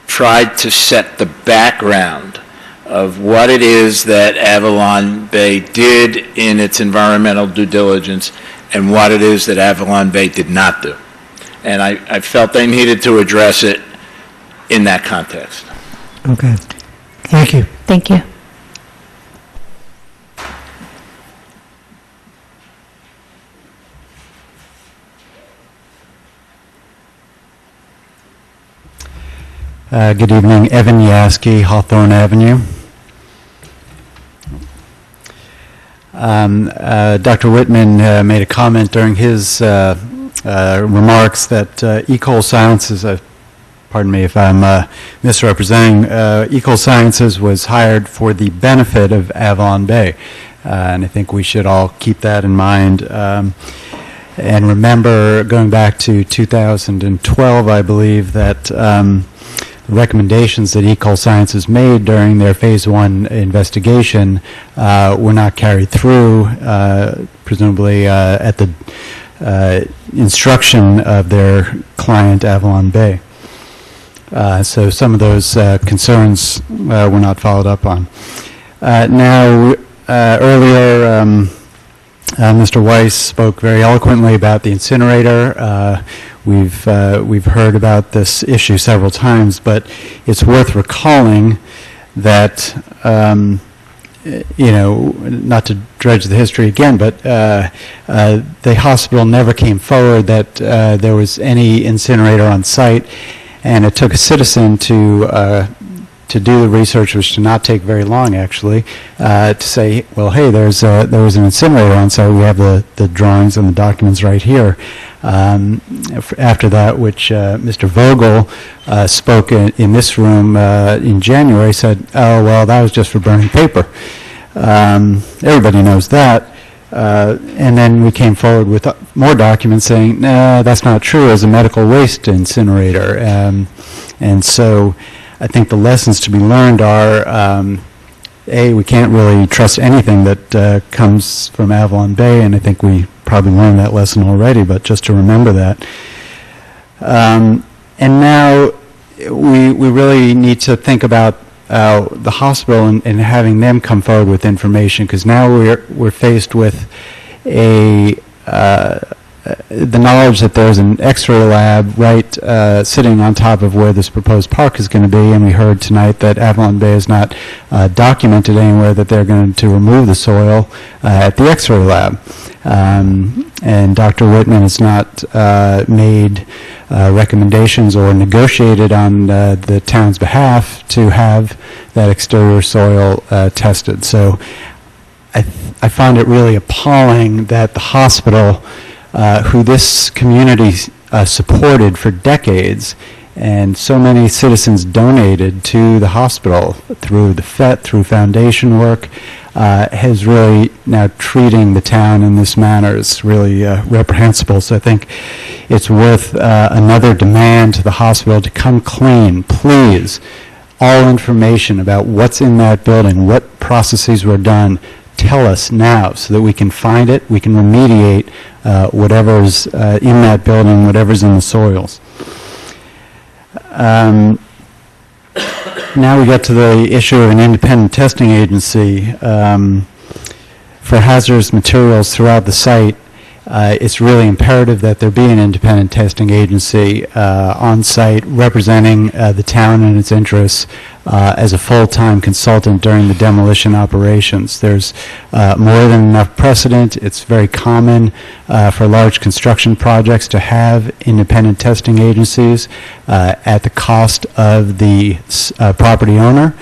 tried to set the background of what it is that Avalon Bay did in its environmental due diligence and what it is that Avalon Bay did not do. And I felt I needed to address it in that context. Okay. Thank you. Thank you. Good evening, Evan Yaski, Hawthorne Avenue. Dr. Whitman made a comment during his remarks that Ecol Sciences, pardon me if I'm misrepresenting, Ecol Sciences was hired for the benefit of Avalon Bay. And I think we should all keep that in mind. And remember, going back to 2012, I believe, that the recommendations that Ecol Sciences made during their Phase 1 investigation were not carried through, presumably at the instruction of their client, Avalon Bay. So some of those concerns were not followed up on. Now, earlier, Mr. Weiss spoke very eloquently about the incinerator. We've heard about this issue several times, but it's worth recalling that not to dredge the history again, but the hospital never came forward that there was any incinerator on site, and it took a citizen to do the research, which did not take very long, actually, to say, well, hey, there was an incinerator on site. We have the drawings and the documents right here. After that, which Mr. Vogel spoke in this room in January, said, oh, well, that was just for burning paper. Everybody knows that. And then we came forward with more documents saying, no, that's not true, as a medical waste incinerator. And so I think the lessons to be learned are, A, we can't really trust anything that comes from Avalon Bay, and I think we probably learned that lesson already, but just to remember that. And now we really need to think about the hospital and having them come forward with information, because now we're faced with the knowledge that there's an X-ray lab right sitting on top of where this proposed park is going to be, and we heard tonight that Avalon Bay has not documented anywhere that they're going to remove the soil at the X-ray lab. And Dr. Whitman has not made recommendations or negotiated on the town's behalf to have that exterior soil tested. So I find it really appalling that the hospital, who this community supported for decades, and so many citizens donated to the hospital through the FET, through foundation work, has really now treating the town in this manner is really reprehensible. So I think it's worth another demand to the hospital to come clean, please. All information about what's in that building, what processes were done, tell us now so that we can find it, we can remediate whatever's in that building, whatever's in the soils. Now we get to the issue of an independent testing agency for hazardous materials throughout the site. It's really imperative that there be an independent testing agency on site representing the town and its interests as a full-time consultant during the demolition operations. There's more than enough precedent. It's very common for large construction projects to have independent testing agencies at the cost of the property owner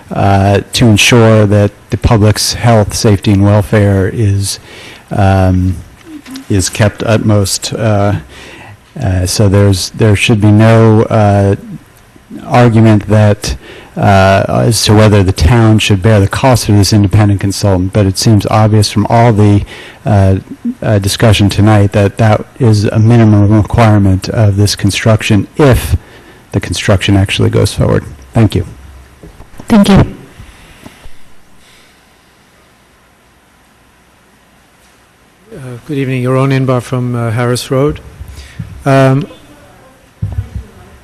to ensure that the public's health, safety, and welfare is kept utmost. So there should be no argument that as to whether the town should bear the cost of this independent consultant, but it seems obvious from all the discussion tonight that that is a minimum requirement of this construction if the construction actually goes forward. Thank you. Thank you. Good evening, Yaron Inbar from Harris Road.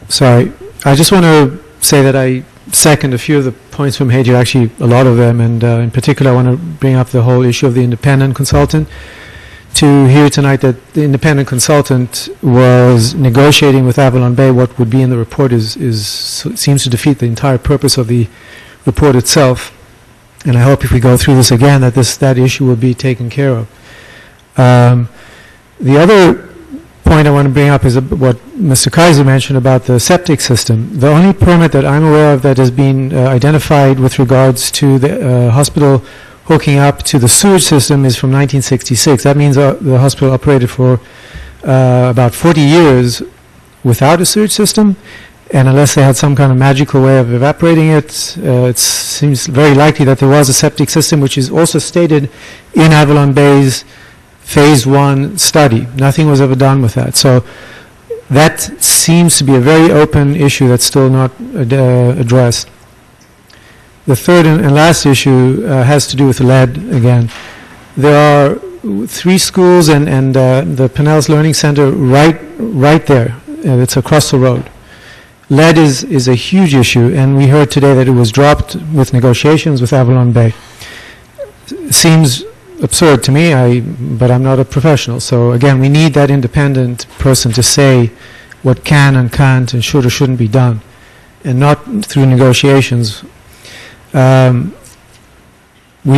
Sorry, I just want to say that I second a few of the points from Hadrian, actually a lot of them, and in particular I want to bring up the whole issue of the independent consultant. To hear tonight that the independent consultant was negotiating with Avalon Bay what would be in the report seems to defeat the entire purpose of the report itself, and I hope if we go through this again that issue will be taken care of. The other point I want to bring up is what Mr. Kaiser mentioned about the septic system. The only permit that I'm aware of that has been identified with regards to the hospital hooking up to the sewage system is from 1966. That means the hospital operated for about 40 years without a sewage system, and unless they had some kind of magical way of evaporating it, it seems very likely that there was a septic system, which is also stated in Avalon Bay's Phase 1 study. Nothing was ever done with that. So that seems to be a very open issue that's still not addressed. The third and last issue has to do with lead again. There are 3 schools and the Pinellas Learning Center right there. It's across the road. Lead is a huge issue, and we heard today that it was dropped with negotiations with Avalon Bay. Seems absurd to me, but I'm not a professional. So again, we need that independent person to say what can and can't and should or shouldn't be done, and not through negotiations. We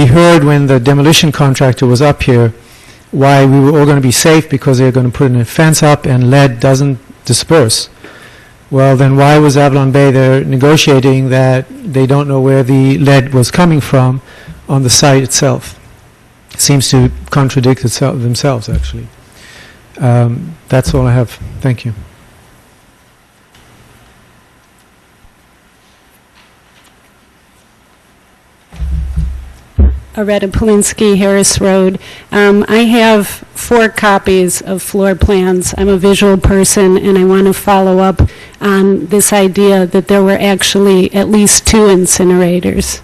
heard when the demolition contractor was up here why we were all going to be safe because they were going to put a fence up and lead doesn't disperse. Well, then why was Avalon Bay there negotiating that they don't know where the lead was coming from on the site itself? Seems to contradict themselves, actually. That's all I have. Thank you. Areta Polinsky, Harris Road. I have 4 copies of floor plans. I'm a visual person, and I want to follow up on this idea that there were actually at least 2 incinerators.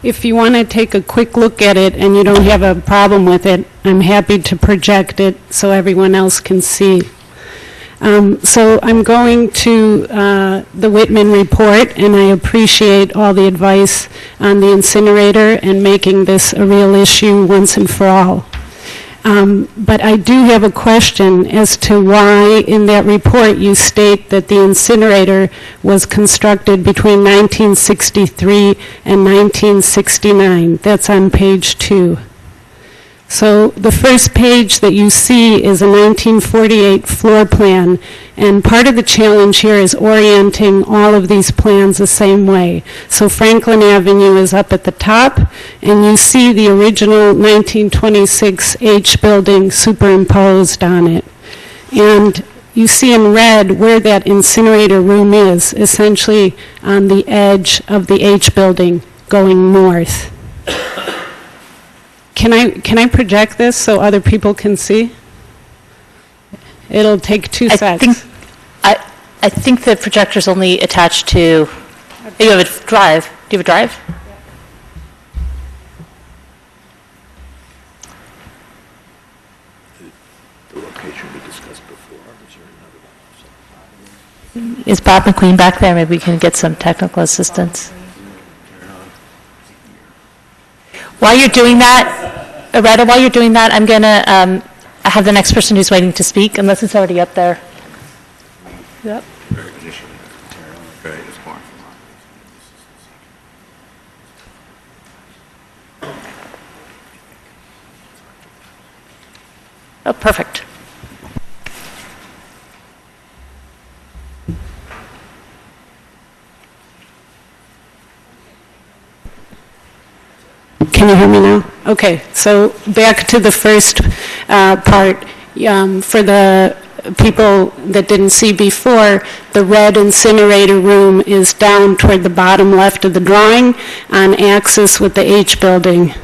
If you want to take a quick look at it and you don't have a problem with it, I'm happy to project it so everyone else can see. So I'm going to the Whitman report, and I appreciate all the advice on the incinerator and making this a real issue once and for all. But I do have a question as to why in that report you state that the incinerator was constructed between 1963 and 1969. That's on page 2. So the first page that you see is a 1948 floor plan, and part of the challenge here is orienting all of these plans the same way. So Franklin Avenue is up at the top, and you see the original 1926 H building superimposed on it. And you see in red where that incinerator room is, essentially on the edge of the H building going north. Can I project this so other people can see? It'll take 2 seconds. I think the projector's only attached to. You have a drive. Do you have a drive? The location we discussed before. Is there another one? Is Bob McQueen back there? Maybe we can get some technical assistance. While you're doing that, Areta, while you're doing that, I'm going to have the next person who's waiting to speak, unless it's already up there. Yep. Oh, perfect. Can you hear me now? Okay, so back to the first part. For the people that didn't see before, the red incinerator room is down toward the bottom left of the drawing on axis with the H building.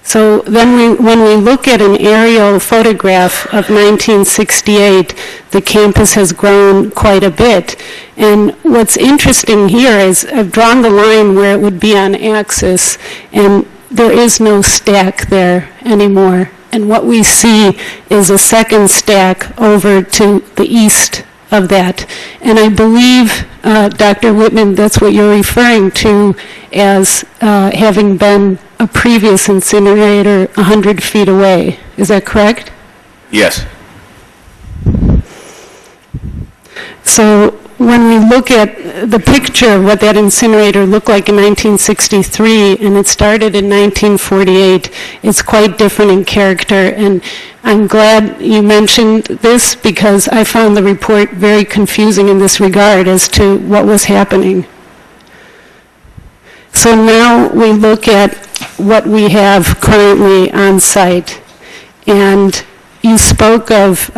So then when we look at an aerial photograph of 1968, the campus has grown quite a bit. And what's interesting here is I've drawn the line where it would be on axis, and there is no stack there anymore. And what we see is a second stack over to the east of that. And I believe, Dr. Whitman, that's what you're referring to as having been a previous incinerator 100 feet away. Is that correct? Yes. So when we look at the picture of what that incinerator looked like in 1963, and it started in 1948, it's quite different in character. And I'm glad you mentioned this because I found the report very confusing in this regard as to what was happening. So now we look at what we have currently on site. And you spoke of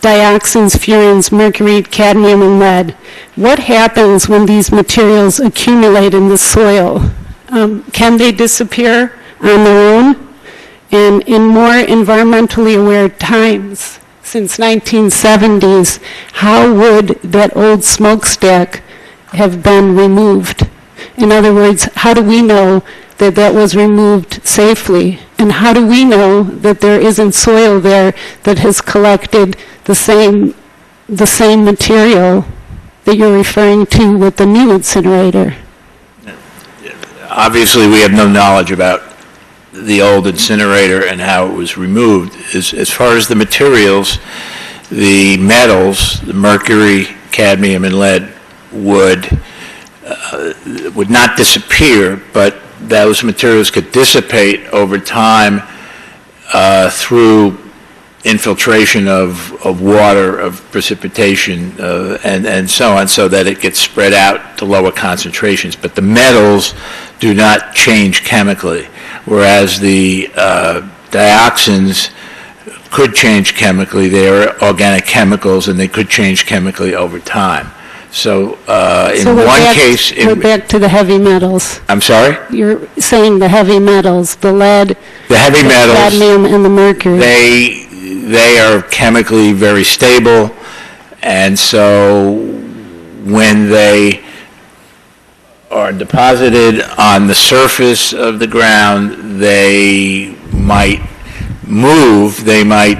dioxins, furans, mercury, cadmium, and lead. What happens when these materials accumulate in the soil? Can they disappear on their own? And in more environmentally aware times, since 1970s, how would that old smokestack have been removed? In other words, how do we know that that was removed safely? And how do we know that there isn't soil there that has collected the same material that you're referring to with the new incinerator? Obviously, we have no knowledge about the old incinerator and how it was removed. As far as the materials, the metals, the mercury, cadmium, and lead would not disappear, but those materials could dissipate over time through infiltration of water, of precipitation, and so on, so that it gets spread out to lower concentrations. But the metals do not change chemically, whereas the dioxins could change chemically. They are organic chemicals, and they could change chemically over time. So in one case... We're back to the heavy metals. I'm sorry? You're saying the heavy metals, the lead, the heavy metals, cadmium, and the mercury. They are chemically very stable, and so when they are deposited on the surface of the ground, they might move, they might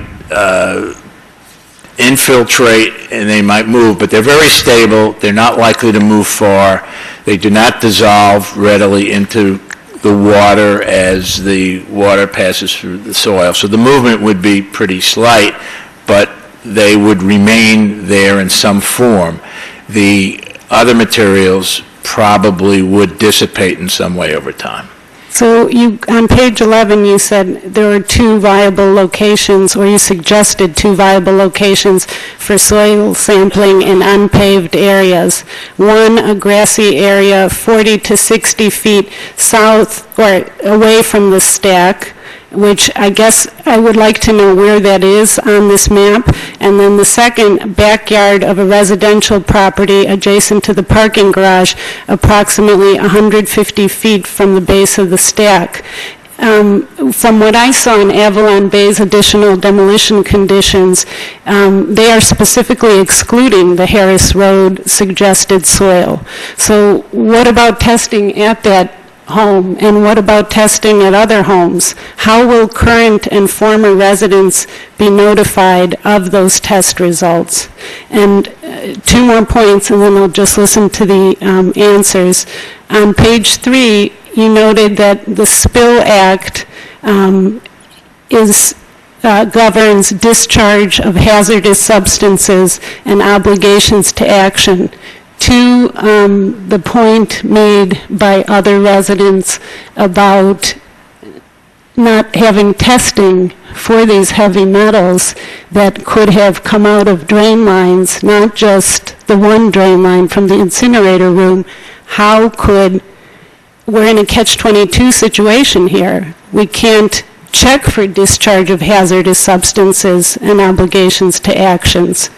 infiltrate, and they might move, but they're very stable. They're not likely to move far. They do not dissolve readily into the water as the water passes through the soil. So the movement would be pretty slight, but they would remain there in some form. The other materials probably would dissipate in some way over time. So on page 11, you said there are two viable locations, or you suggested two viable locations for soil sampling in unpaved areas. One, a grassy area 40 to 60 feet south or away from the stack, which I guess I would like to know where that is on this map. And then the second, backyard of a residential property adjacent to the parking garage, approximately 150 feet from the base of the stack. From what I saw in Avalon Bay's additional demolition conditions, they are specifically excluding the Harris Road suggested soil. So what about testing at that home, and what about testing at other homes? How will current and former residents be notified of those test results? And two more points, and then I'll just listen to the answers. On page 3, you noted that the Spill Act governs discharge of hazardous substances and obligations to action. To the point made by other residents about not having testing for these heavy metals that could have come out of drain lines, not just the one drain line from the incinerator room, we're in a catch-22 situation here. We can't check for discharge of hazardous substances and obligations to actions.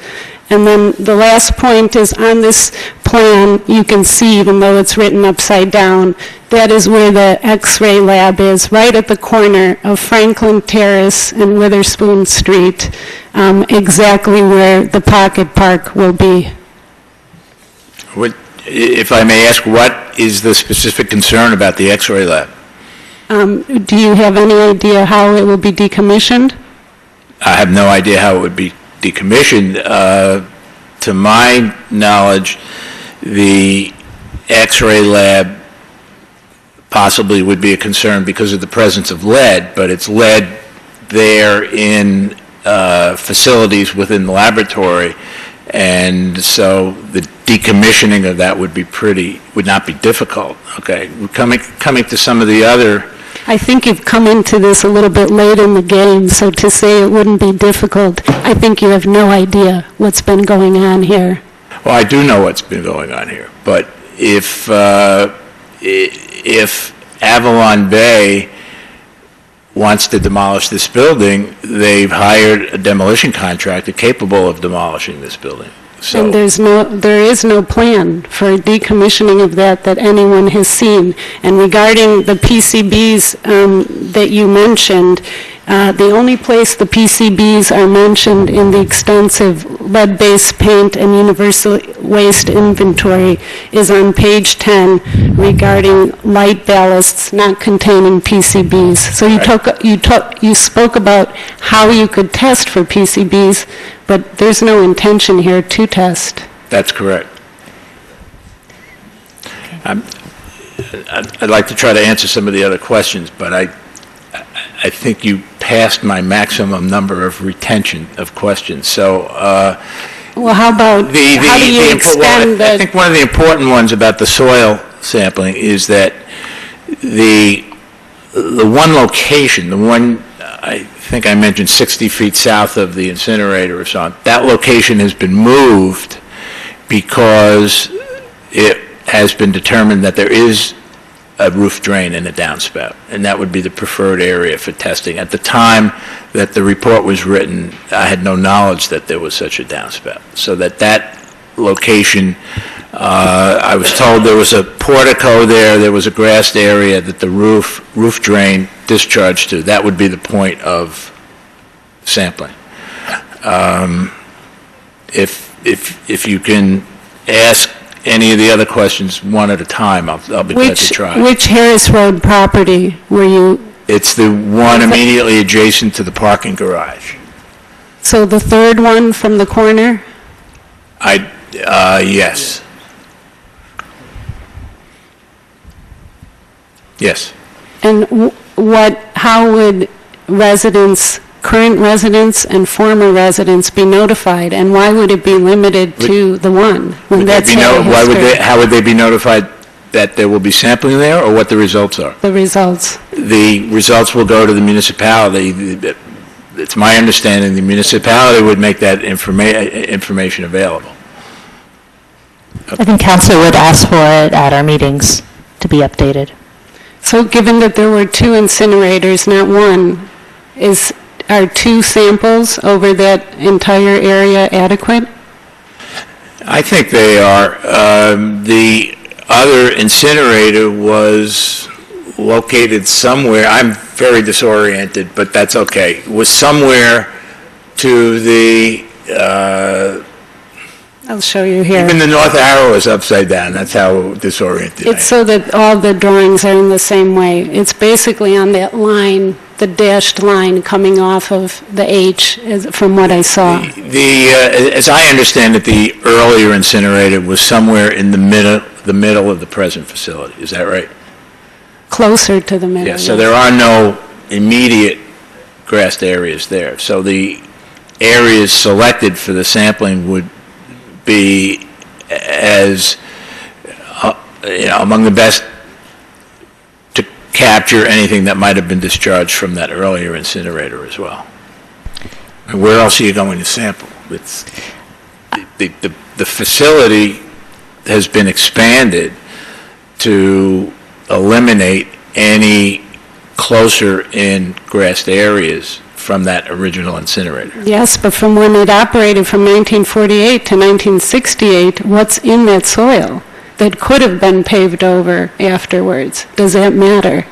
And then the last point is on this plan, you can see, even though it's written upside down, that is where the X-ray lab is, right at the corner of Franklin Terrace and Witherspoon Street, exactly where the pocket park will be. If I may ask, what is the specific concern about the X-ray lab? Do you have any idea how it will be decommissioned? I have no idea how it would be decommissioned. To my knowledge, the X-ray lab possibly would be a concern because of the presence of lead, but it's lead there in facilities within the laboratory, and so the decommissioning of that would not be difficult. Okay, coming to some of the other. I think you've come into this a little bit late in the game, so to say it wouldn't be difficult, I think you have no idea what's been going on here. Well, I do know what's been going on here, but if Avalon Bay wants to demolish this building, they've hired a demolition contractor capable of demolishing this building. So, and there is no plan for decommissioning of that anyone has seen. And regarding the PCBs that you mentioned, the only place the PCBs are mentioned in the extensive lead-based paint and universal waste inventory is on page 10 regarding light ballasts not containing PCBs. So you spoke about how you could test for PCBs, but there's no intention here to test. That's correct. I'd like to try to answer some of the other questions, but I think you passed my maximum number of retention of questions. So, well, how about how do you extend I think one of the important ones about the soil sampling is that the one location, the one I think I mentioned 60 feet south of the incinerator or so on, that location has been moved because it has been determined that there is a roof drain and a downspout, and that would be the preferred area for testing. At the time that the report was written, I had no knowledge that there was such a downspout. So that location, I was told there was a portico there was a grassed area that the roof drain discharged to. That would be the point of sampling. If you can ask any of the other questions one at a time, I'll be glad to try. Which Harris Road property were you? It's the one immediately adjacent to the parking garage. So the third one from the corner? Yes. Yes. And how would current residents and former residents be notified, and why would it be limited to the one? How would they be notified that there will be sampling there, or what the results are? The results. The results will go to the municipality. It's my understanding the municipality would make that information available. I think council would ask for it at our meetings to be updated. So given that there were two incinerators, not one, are two samples over that entire area adequate? I think they are. The other incinerator was located somewhere, I'm very disoriented, but that's okay. It was somewhere to the... I'll show you here. Even the north arrow is upside down. That's how disoriented I am. It's so that all the drawings are in the same way. It's basically on that line, the dashed line coming off of the H, from what I saw. As I understand it, the earlier incinerator was somewhere in the middle of the present facility. Is that right? Closer to the middle. Yes, so there are no immediate grassed areas there. So the areas selected for the sampling would be as among the best to capture anything that might have been discharged from that earlier incinerator as well. And where else are you going to sample? It's the facility has been expanded to eliminate any closer in grassed areas from that original incinerator. Yes, but from when it operated from 1948 to 1968, what's in that soil that could have been paved over afterwards? Does that matter?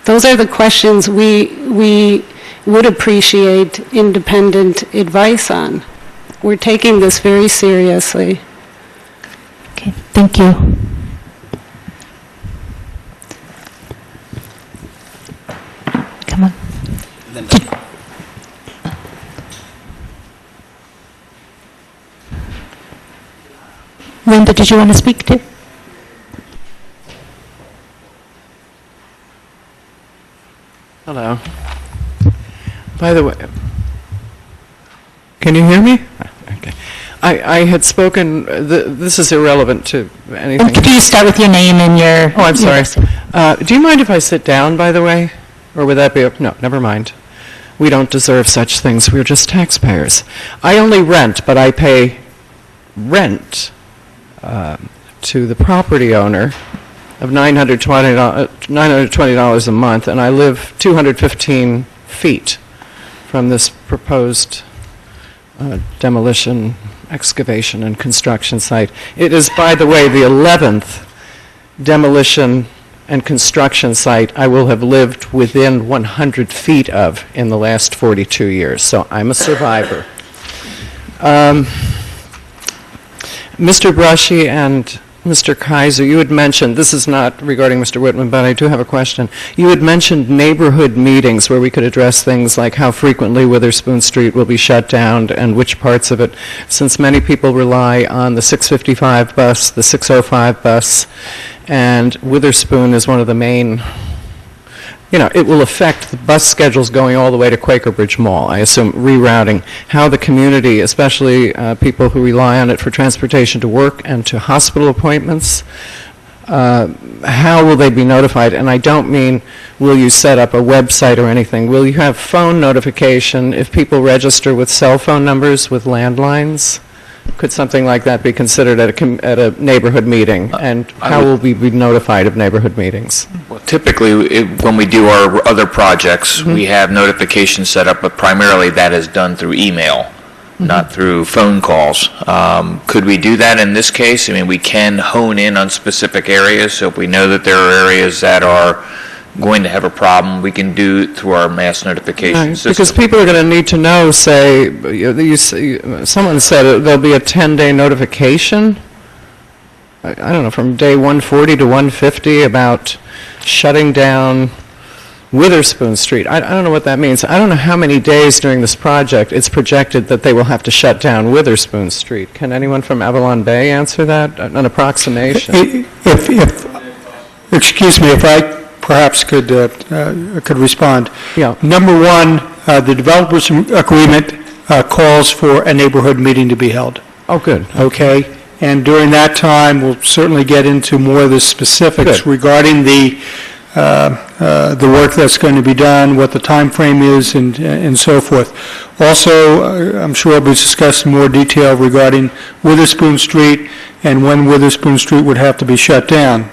Those are the questions we would appreciate independent advice on. We're taking this very seriously. Okay, thank you. Come on. Linda, did you want to speak to? Hello. By the way, Can you hear me? Okay. I had spoken, this is irrelevant to anything. Could you start with your name and your... Oh, I'm sorry. Do you mind if I sit down, by the way? Or would that be... No, never mind. We don't deserve such things. We're just taxpayers. I only rent, but I pay rent to the property owner of $920 a month, and I live 215 feet from this proposed demolition, excavation, and construction site. It is, by the way, the 11th demolition and construction site I will have lived within 100 feet of in the last 42 years, so I'm a survivor. Mr. Brushy and Mr. Kaiser, you had mentioned, this is not regarding Mr. Whitman, but I do have a question. You had mentioned neighborhood meetings where we could address things like how frequently Witherspoon Street will be shut down and which parts of it, since many people rely on the 655 bus, the 605 bus, and Witherspoon is one of the main, it will affect the bus schedules going all the way to Quaker Bridge Mall, I assume, rerouting, how the community, especially people who rely on it for transportation to work and to hospital appointments, how will they be notified? And I don't mean, will you set up a website or anything? Will you have phone notification if people register with cell phone numbers, with landlines? Could something like that be considered at a neighborhood meeting? And how will we be notified of neighborhood meetings? Well, typically, when we do our other projects, we have notifications set up, but primarily that is done through email, not through phone calls. Could we do that in this case? I mean, we can hone in on specific areas, so if we know that there are areas that are going to have a problem, we can do it through our mass notification system. Because people are going to need to know, say, someone said there'll be a 10-day notification, I don't know, from day 140 to 150 about shutting down Witherspoon Street. I don't know what that means. I don't know how many days during this project it's projected that they will have to shut down Witherspoon Street. Can anyone from Avalon Bay answer that? An approximation? Excuse me, if I perhaps could respond. Yeah. Number one, the developers agreement calls for a neighborhood meeting to be held. Oh, good. Okay. And during that time, we'll certainly get into more of the specifics regarding the work that's going to be done, what the time frame is, and so forth. Also, I'm sure we'll be discussing more detail regarding Witherspoon Street and when Witherspoon Street would have to be shut down.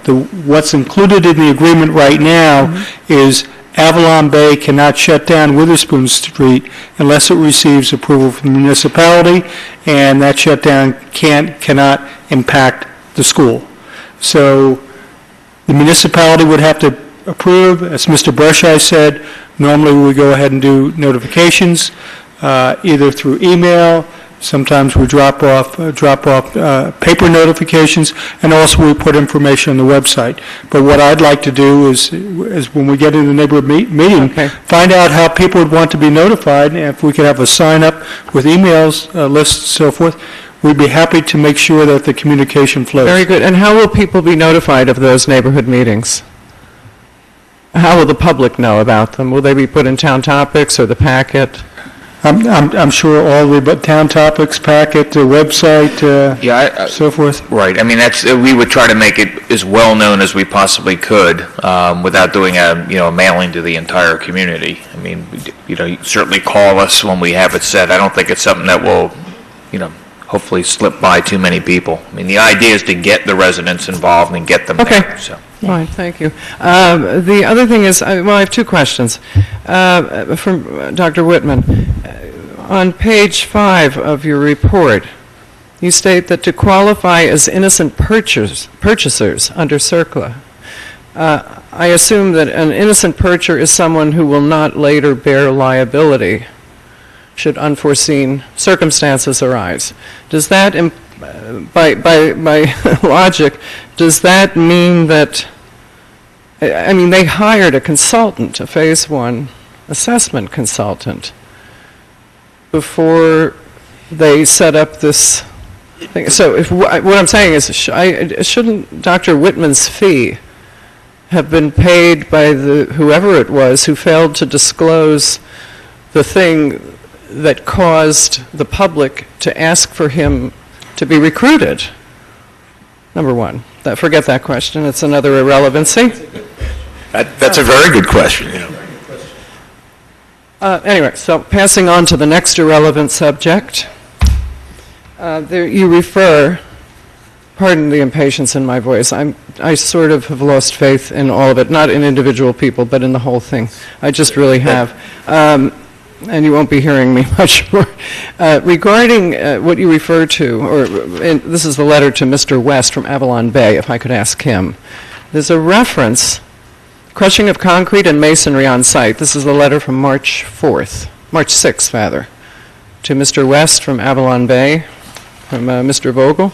What's included in the agreement right now is Avalon Bay cannot shut down Witherspoon Street unless it receives approval from the municipality, and that shutdown cannot impact the school. So the municipality would have to approve. As Mr. Brushy said, normally we go ahead and do notifications, either through email. Sometimes we drop off paper notifications, and also we put information on the website. But what I'd like to do is when we get in the neighborhood meeting, find out how people would want to be notified, and if we could have a sign-up with emails, lists, and so forth, we'd be happy to make sure that the communication flows. Very good. And how will people be notified of those neighborhood meetings? How will the public know about them? Will they be put in Town Topics or the packet? I'm sure all the Town Topics packet, the website, so forth. Right. I mean, we would try to make it as well known as we possibly could without doing a mailing to the entire community. I mean, you certainly call us when we have it set. I don't think it's something that will, hopefully slip by too many people. I mean, the idea is to get the residents involved and get them there. So. Fine, thank you. The other thing is, I have two questions from Dr. Whitman. On page 5 of your report, you state that to qualify as innocent purchasers under CERCLA, I assume that an innocent purchaser is someone who will not later bear liability should unforeseen circumstances arise. Does that, by logic, does that mean that, they hired a consultant, a Phase 1 assessment consultant, before they set up this thing? So what I'm saying is, shouldn't Dr. Whitman's fee have been paid by whoever it was who failed to disclose the thing that caused the public to ask for him to be recruited? Number one. Forget that question. It's another irrelevancy. That's a very good question. Anyway, so passing on to the next irrelevant subject. You refer, pardon the impatience in my voice, I sort of have lost faith in all of it, not in individual people, but in the whole thing. I just really have. And you won't be hearing me much more. Regarding what you refer to, this is the letter to Mr. West from Avalon Bay, if I could ask him. There's a reference, crushing of concrete and masonry on site. This is the letter from March 6th, rather, to Mr. West from Avalon Bay, from Mr. Vogel.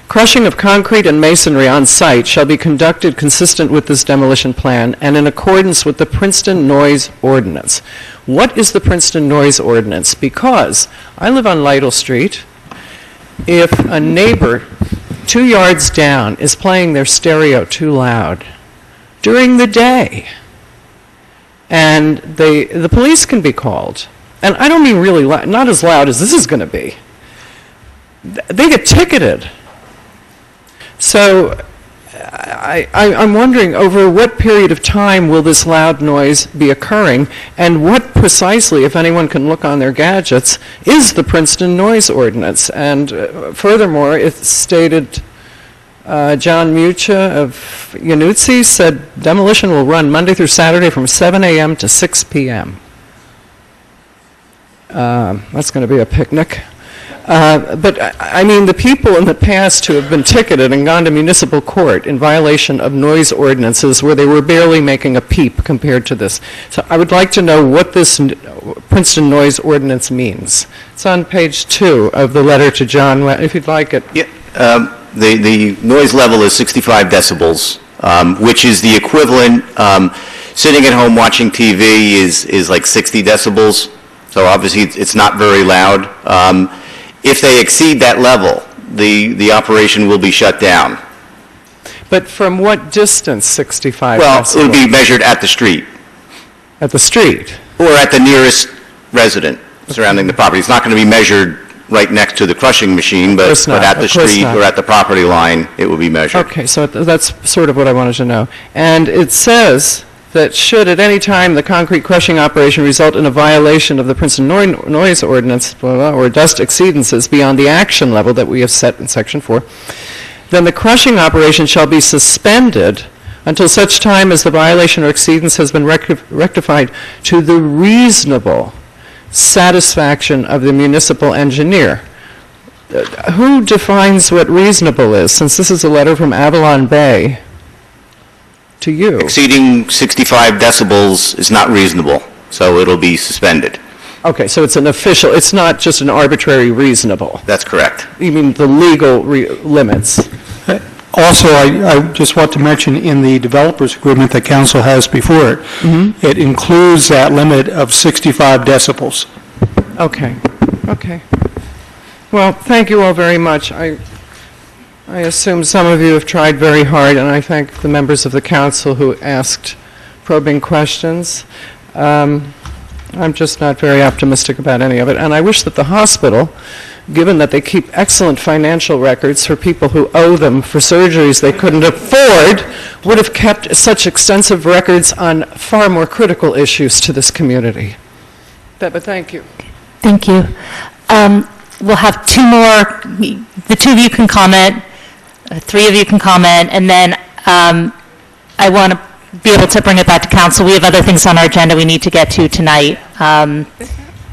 Crushing of concrete and masonry on site shall be conducted consistent with this demolition plan and in accordance with the Princeton Noise Ordinance. What is the Princeton Noise Ordinance? Because I live on Lytle Street. If a neighbor 2 yards down is playing their stereo too loud during the day, and the police can be called, and I don't mean really loud, not as loud as this is going to be, they get ticketed. So I'm wondering, over what period of time will this loud noise be occurring, and what precisely, if anyone can look on their gadgets, is the Princeton Noise Ordinance? And furthermore, it's stated, John Mucha of Yanutsi said demolition will run Monday through Saturday from 7 a.m. to 6 p.m. That's going to be a picnic. But, I mean, the people in the past who have been ticketed and gone to municipal court in violation of noise ordinances where they were barely making a peep compared to this. So I would like to know what this Princeton Noise Ordinance means. It's on page 2 of the letter to John, if you'd like it. Yeah, the noise level is 65 decibels, which is the equivalent, sitting at home watching TV is like 60 decibels, so obviously it's not very loud. If they exceed that level, the operation will be shut down. But from what distance, 65 Well, decibels? it will be measured at the street. At the street? Or at the nearest resident surrounding the property. It's not going to be measured right next to the crushing machine, but at the street or at the property line, it will be measured. Okay, so that's sort of what I wanted to know. And it says that should at any time the concrete crushing operation result in a violation of the Princeton Noise Ordinance or dust exceedances beyond the action level that we have set in Section 4, then the crushing operation shall be suspended until such time as the violation or exceedance has been rectified to the reasonable satisfaction of the municipal engineer. Who defines what reasonable is, since this is a letter from Avalon Bay to you? Exceeding 65 decibels is not reasonable, so it'll be suspended. Okay, so it's an official, it's not just an arbitrary reasonable. That's correct. You mean the legal limits? Also, I just want to mention in the developer's agreement that council has before it, it includes that limit of 65 decibels. Okay, okay. Well, thank you all very much. I assume some of you have tried very hard, and I thank the members of the council who asked probing questions. I'm just not very optimistic about any of it, and I wish that the hospital, given that they keep excellent financial records for people who owe them for surgeries they couldn't afford, would have kept such extensive records on far more critical issues to this community. But thank you. Thank you. We'll have two more. The two of you can comment, three of you can comment, and then I want to be able to bring it back to council. We have other things on our agenda we need to get to tonight, and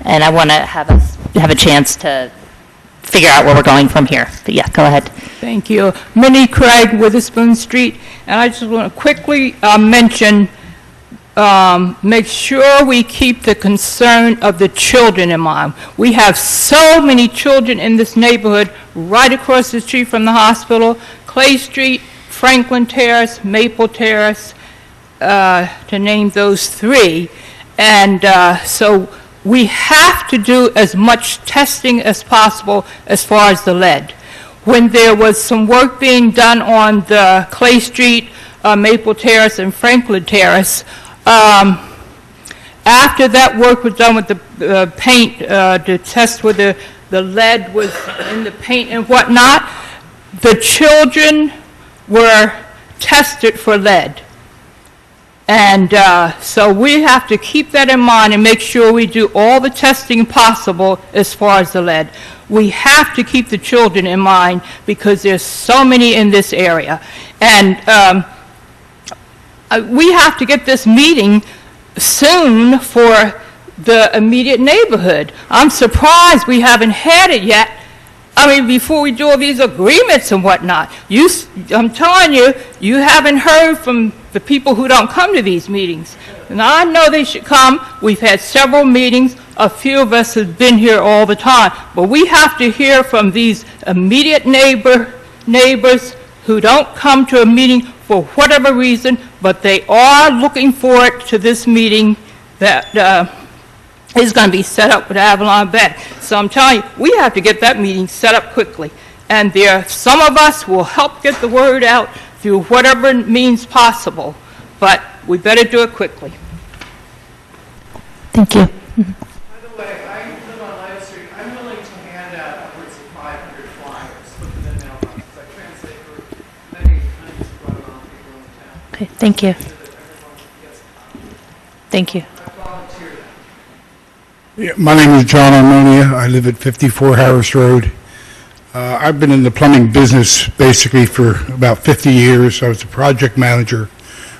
I want to have a chance to figure out where we're going from here. But yeah, go ahead. Thank you. Minnie Craig, Witherspoon Street, and I just want to quickly mention, make sure we keep the concern of the children in mind. We have so many children in this neighborhood right across the street from the hospital, Clay Street, Franklin Terrace, Maple Terrace, to name those three. And so we have to do as much testing as possible as far as the lead. When there was some work being done on the Clay Street, Maple Terrace, and Franklin Terrace, after that work was done with the paint, to test whether the lead was in the paint and whatnot, the children were tested for lead. And so we have to keep that in mind and make sure we do all the testing possible as far as the lead. We have to keep the children in mind because there's so many in this area. And we have to get this meeting soon for the immediate neighborhood. I'm surprised we haven't had it yet. I mean, before we do all these agreements and whatnot. I'm telling you, you haven't heard from the people who don't come to these meetings. And I know they should come. We've had several meetings. A few of us have been here all the time. But we have to hear from these immediate neighbors who don't come to a meeting for whatever reason, but they are looking forward to this meeting that is going to be set up with Avalon Bay. So I'm telling you, we have to get that meeting set up quickly. And some of us will help get the word out through whatever means possible, but we better do it quickly. Thank you. By the way, I live on Light Street. I'm willing to hand out upwards of 500 flyers for the mailboxes. I translate for many kinds of Guatemalan people in town. Okay, thank you. Thank you. Yeah, my name is John Armonia. I live at 54 Harris Road. I've been in the plumbing business basically for about 50 years. I was a project manager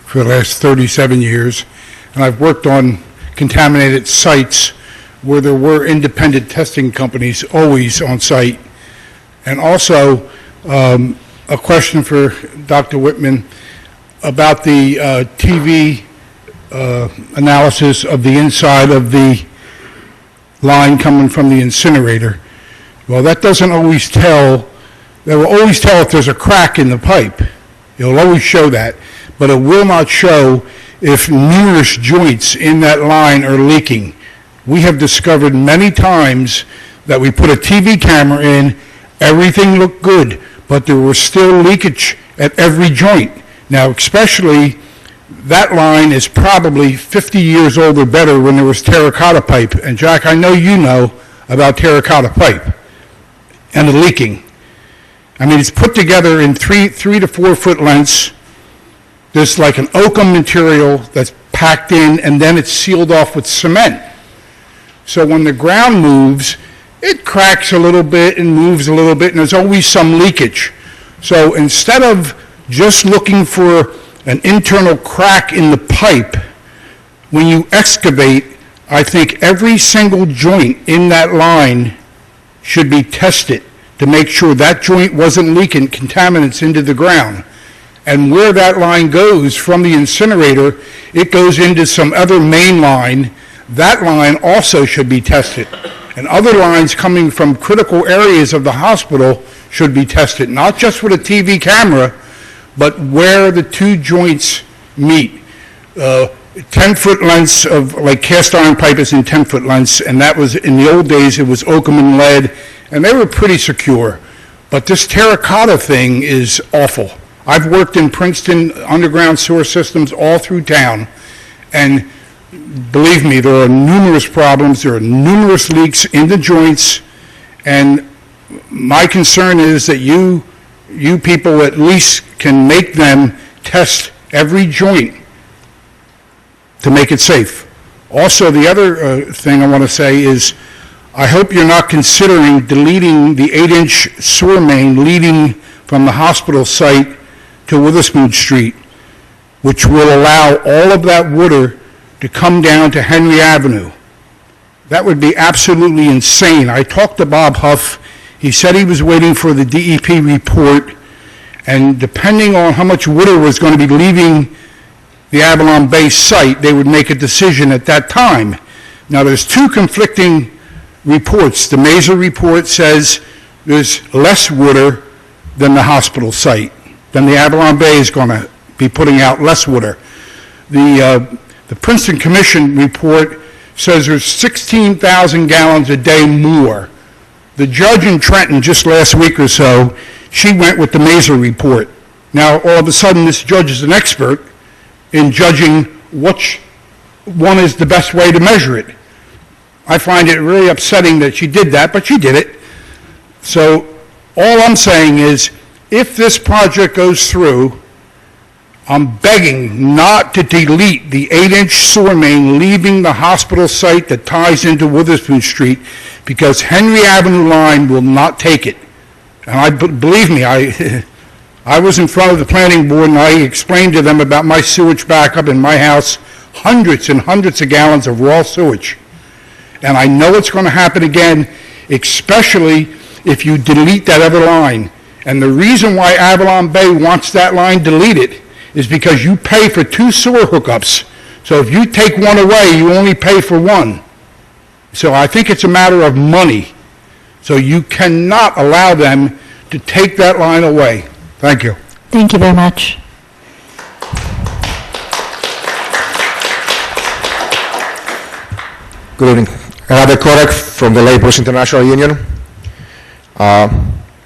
for the last 37 years, and I've worked on contaminated sites where there were independent testing companies always on site. And also, a question for Dr. Whitman about the TV analysis of the inside of the line coming from the incinerator. Well, that doesn't always tell. That will always tell if there's a crack in the pipe. It'll always show that, but it will not show if numerous joints in that line are leaking. We have discovered many times that we put a TV camera in, everything looked good, but there was still leakage at every joint. Now, especially that line is probably 50 years old or better when there was terracotta pipe. And Jack, I know you know about terracotta pipe and the leaking. I mean, it's put together in 3 to 4 foot lengths. There's like an oakum material that's packed in, and then it's sealed off with cement. So when the ground moves, it cracks a little bit and moves a little bit, and there's always some leakage. So instead of just looking for an internal crack in the pipe, when you excavate, I think every single joint in that line should be tested to make sure that joint wasn't leaking contaminants into the ground. And where that line goes from the incinerator, it goes into some other main line. That line also should be tested. And other lines coming from critical areas of the hospital should be tested, not just with a TV camera, but where the two joints meet. 10-foot lengths of, like cast iron pipe is in 10-foot lengths, and that was, in the old days, it was oakum and lead, and they were pretty secure. But this terracotta thing is awful. I've worked in Princeton underground sewer systems all through town, and believe me, there are numerous problems, there are numerous leaks in the joints, and my concern is that you people at least can make them test every joint to make it safe. Also, the other thing I want to say is I hope you're not considering deleting the 8-inch sewer main leading from the hospital site to Witherspoon Street, which will allow all of that water to come down to Henry Avenue. That would be absolutely insane. I talked to Bob Huff. He said he was waiting for the DEP report, and depending on how much water was going to be leaving the Avalon Bay site, they would make a decision at that time. Now, there's two conflicting reports. The Mazur report says there's less water than the hospital site, then the Avalon Bay is going to be putting out less water. The Princeton Commission report says there's 16,000 gallons a day more. The judge in Trenton just last week or so, she went with the Mazur report. Now, all of a sudden, this judge is an expert in judging which one is the best way to measure it. I find it really upsetting that she did that, but she did it. So all I'm saying is, if this project goes through, I'm begging not to delete the 8-inch sewer main leaving the hospital site that ties into Witherspoon Street, because Henry Avenue line will not take it. And believe me, I was in front of the planning board and I explained to them about my sewage backup in my house, hundreds and hundreds of gallons of raw sewage. And I know it's going to happen again, especially if you delete that other line. And the reason why Avalon Bay wants that line deleted is because you pay for 2 sewer hookups. So if you take one away, you only pay for one. So I think it's a matter of money. So you cannot allow them to take that line away. Thank you. Thank you very much. Good evening. Another Korek from the Laborers International Union. I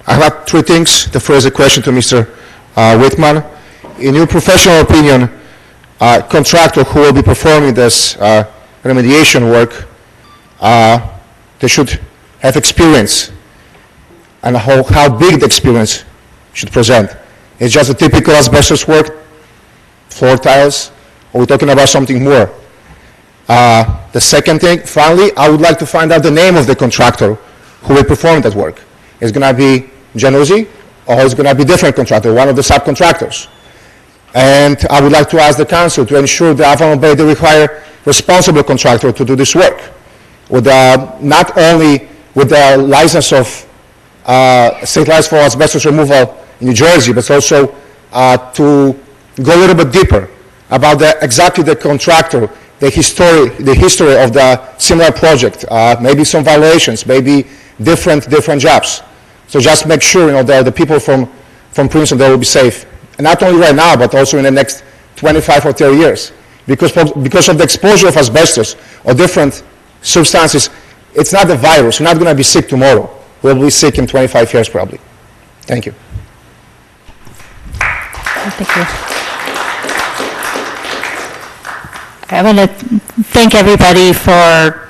have 3 things. The first, a question to Mr. Whitman. In your professional opinion, contractor who will be performing this remediation work, they should have experience, and how big the experience should present. It's just a typical asbestos work, floor tiles, or we're talking about something more. The second thing, finally, I would like to find out the name of the contractor who will perform that work. It's going to be Januzzi, or it's going to be different contractor, one of the subcontractors. And I would like to ask the council to ensure that Avalon Bay, they require responsible contractor to do this work, with not only with the license of state license for asbestos removal in New Jersey, but also to go a little bit deeper about exactly the contractor, the history of the similar project, maybe some violations, maybe different jobs. So just make sure that the people from Princeton, they will be safe. And not only right now, but also in the next 25 or 30 years. Because of the exposure of asbestos or different substances, it's not the virus. You're not going to be sick tomorrow. We'll be sick in 25 years probably. Thank you. Thank you. I want to thank everybody for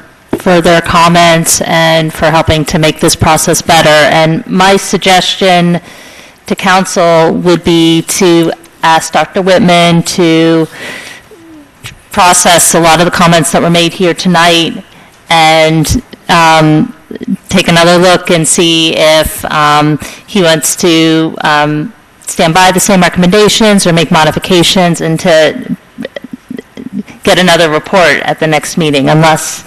their comments and for helping to make this process better. And my suggestion to council would be to ask Dr. Whitman to process a lot of the comments that were made here tonight and take another look and see if he wants to stand by the same recommendations or make modifications, and to get another report at the next meeting, unless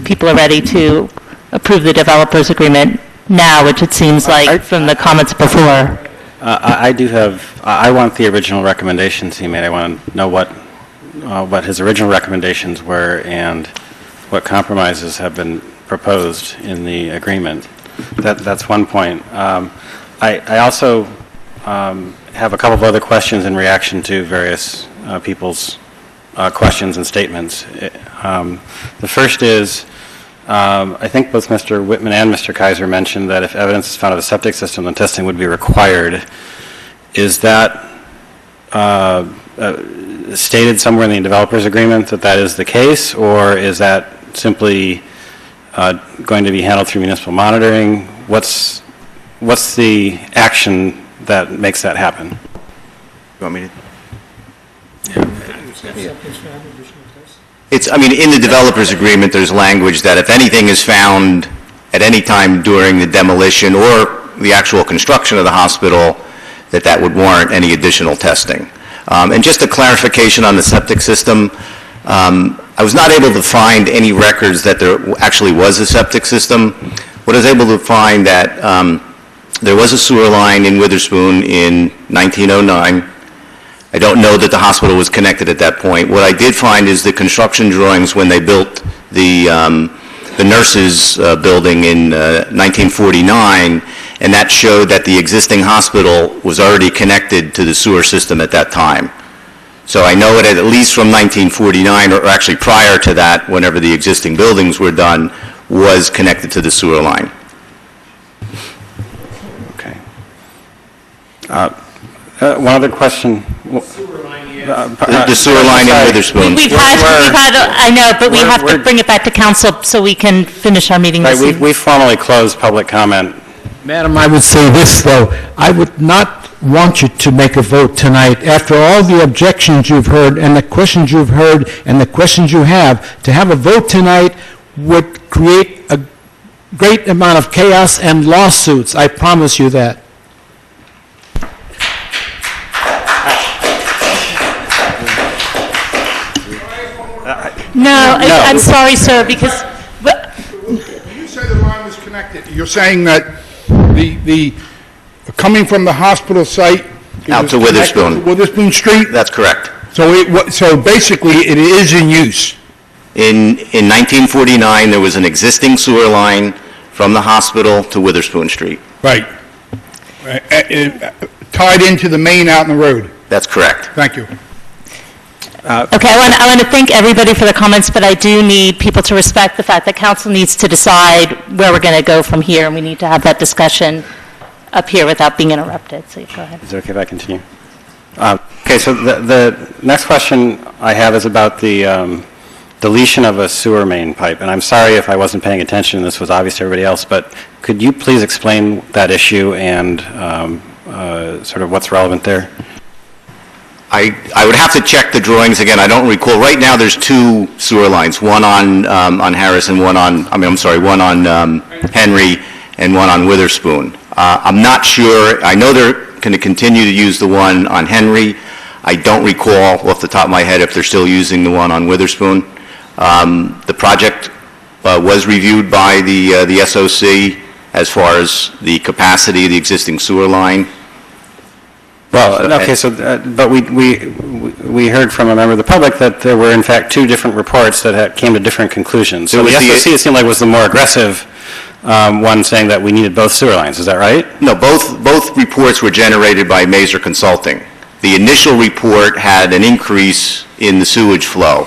people are ready to approve the developers agreement now, which it seems like from the comments before. I want the original recommendations he made. I want to know what his original recommendations were and what compromises have been proposed in the agreement. That's one point. I also have a couple of other questions in reaction to various people's questions and statements. The first is, I think both Mr. Whitman and Mr. Kaiser mentioned that if evidence is found of a septic system, then testing would be required. Is that stated somewhere in the developers agreement that that is the case, or is that simply going to be handled through municipal monitoring? What's the action that makes that happen? You want me to? In the developer's agreement, there's language that if anything is found at any time during the demolition or the actual construction of the hospital, that would warrant any additional testing. And just a clarification on the septic system, I was not able to find any records that there actually was a septic system. What I was able to find that there was a sewer line in Witherspoon in 1909. I don't know that the hospital was connected at that point. What I did find is the construction drawings when they built the nurses' building in 1949, and that showed that the existing hospital was already connected to the sewer system at that time. So I know it at least from 1949, or actually prior to that, whenever the existing buildings were done, was connected to the sewer line. Okay. One other question. The sewer line in Witherspoon. We've had, I know, but we have to bring it back to council so we can finish our meeting this evening. We formally closed public comment. Madam, I would say this, though. I would not want you to make a vote tonight. After all the objections you've heard and the questions you've heard and the questions you have, to have a vote tonight would create a great amount of chaos and lawsuits. I promise you that. No, I'm sorry, sir, because... You say the line was connected. You're saying that the coming from the hospital site out to Witherspoon. Witherspoon Street? That's correct. So basically, it is in use. In 1949, there was an existing sewer line from the hospital to Witherspoon Street. Right. Tied into the main out in the road. That's correct. Thank you. Okay, I want to thank everybody for the comments, but I do need people to respect the fact that council needs to decide where we're going to go from here, and we need to have that discussion up here without being interrupted. So go ahead. Is it okay if I continue? Okay, so the next question I have is about the deletion of a sewer main pipe. And I'm sorry if I wasn't paying attention, this was obvious to everybody else, but could you please explain that issue and sort of what's relevant there? I would have to check the drawings again. I don't recall. Right now, there's two sewer lines, one on Harris and one on Henry and one on Witherspoon. I'm not sure. I know they're going to continue to use the one on Henry. I don't recall off the top of my head if they're still using the one on Witherspoon. The project was reviewed by the SOC as far as the capacity of the existing sewer line. Well, okay, so, but we heard from a member of the public that there were in fact two different reports that came to different conclusions. So the SOC, it seemed like, was the more aggressive one, saying that we needed both sewer lines. Is that right? No, both reports were generated by Mazer Consulting. The initial report had an increase in the sewage flow.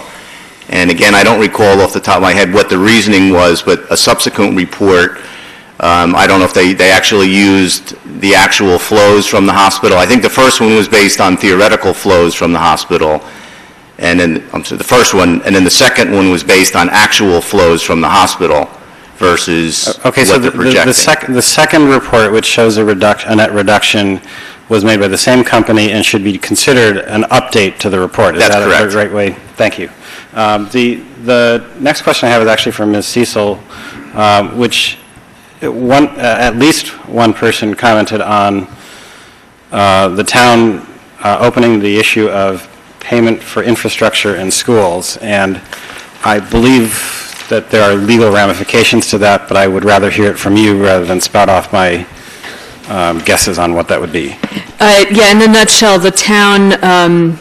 And again, I don't recall off the top of my head what the reasoning was, but a subsequent report, I don't know if they actually used the actual flows from the hospital. I think the first one was based on theoretical flows from the hospital. And then, the first one, and then the second one was based on actual flows from the hospital versus what they're projecting. The second report, which shows a net reduction, was made by the same company and should be considered an update to the report. Is that correct. The right way? Thank you. The next question I have is actually from Ms. Cecil, which at least one person commented on the town opening the issue of payment for infrastructure in schools, and I believe that there are legal ramifications to that, but I would rather hear it from you rather than spout off my guesses on what that would be. Yeah, in a nutshell, the town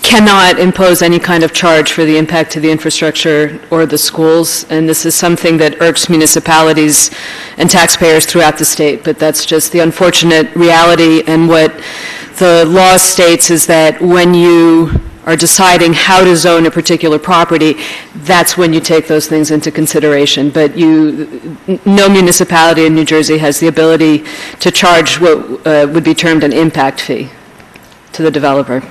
cannot impose any kind of charge for the impact to the infrastructure or the schools, and this is something that irks municipalities and taxpayers throughout the state, but that's just the unfortunate reality. And what the law states is that when you are deciding how to zone a particular property, that's when you take those things into consideration. But no municipality in New Jersey has the ability to charge what would be termed an impact fee to the developer.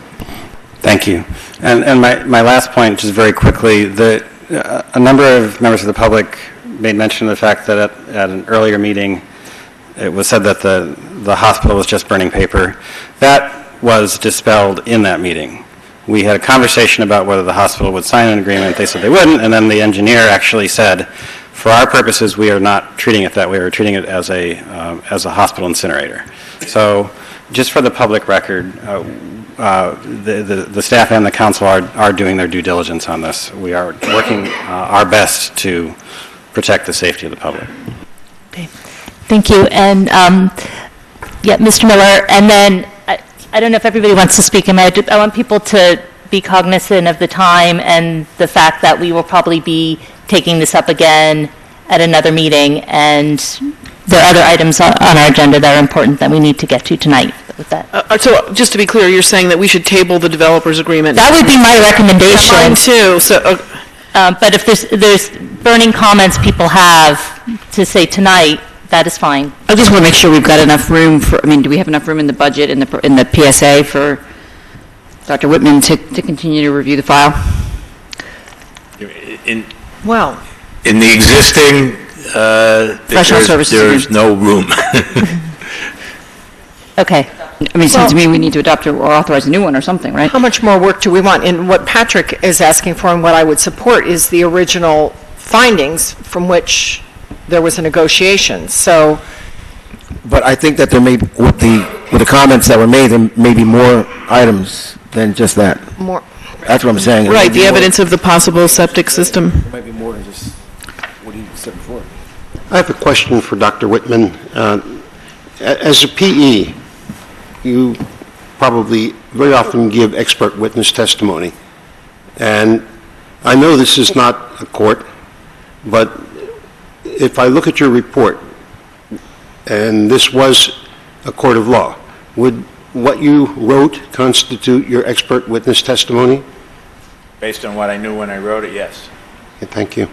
Thank you. And my last point, just very quickly, a number of members of the public made mention of the fact that at an earlier meeting, it was said that the hospital was just burning paper. That was dispelled in that meeting. We had a conversation about whether the hospital would sign an agreement. They said they wouldn't, and then the engineer actually said, for our purposes, we are not treating it that way. We're treating it as a hospital incinerator. So just for the public record, the staff and the council are doing their due diligence on this. We are working our best to protect the safety of the public. Okay. Thank you. And, yeah, Mr. Miller, and then I don't know if everybody wants to speak. I want people to be cognizant of the time and the fact that we will probably be taking this up again at another meeting, and there are other items on our agenda that are important that we need to get to tonight. With that. So just to be clear, you're saying that we should table the developers agreement? That would be my recommendation. Mine too. So, but if there's burning comments people have to say tonight, that is fine. I just want to make sure we've got enough room for, do we have enough room in the budget, in the PSA for Dr. Whitman to continue to review the file? Well, In the existing, Professional services there's agreement. no room. Okay. I mean, it seems to me we need to adopt or authorize a new one or something, right? how much more work do we want? And what Patrick is asking for and what I would support is the original findings from which there was a negotiation. So, But I think that there may, with the comments that were made, there may be more items than just that. more, That's what I'm saying. There may right, be the more- evidence of the possible septic system. There might be more than just what he said before. I have a question for Dr. Whitman. As a PE, you probably very often give expert witness testimony. And I know this is not a court, but if I look at your report, and this was a court of law, would what you wrote constitute your expert witness testimony? Based on what I knew when I wrote it, yes. Okay, thank you.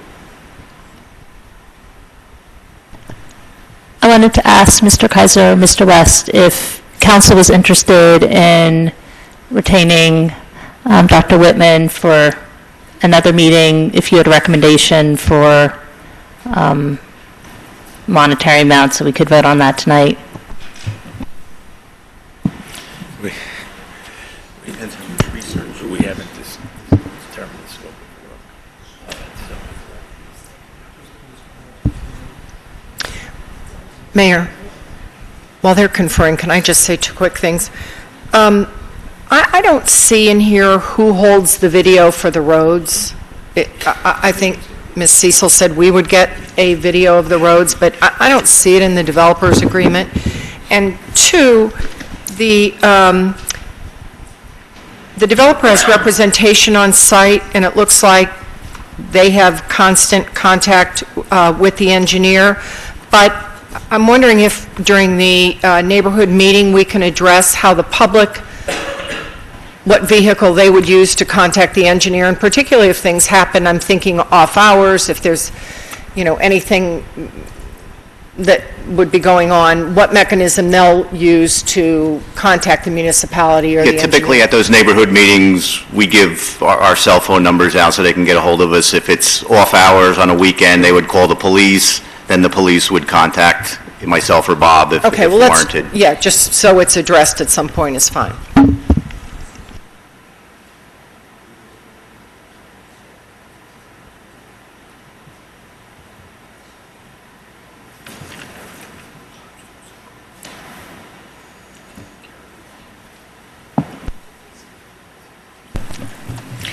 I wanted to ask Mr. Kaiser, Mr. West, if council was interested in retaining Dr. Whitman for another meeting, if you had a recommendation for monetary amount, so we could vote on that tonight. We had some research, but we haven't determined the scope of work. Mayor, while they're conferring, can I just say two quick things? I don't see in here who holds the video for the roads. I think Ms. Cecil said we would get a video of the roads, but I don't see it in the developers agreement. And two, the developer has representation on site, and it looks like they have constant contact with the engineer. But I'm wondering if during the neighborhood meeting, we can address how the public, what vehicle they would use to contact the engineer, and particularly if things happen, I'm thinking off hours, if there's, anything that would be going on, what mechanism they'll use to contact the municipality or the Yeah, engineer. typically at those neighborhood meetings, we give our cell phone numbers out so they can get a hold of us. If it's off hours on a weekend, they would call the police, then the police would contact myself or Bob if Okay, well, warranted. just so it's addressed at some point is fine.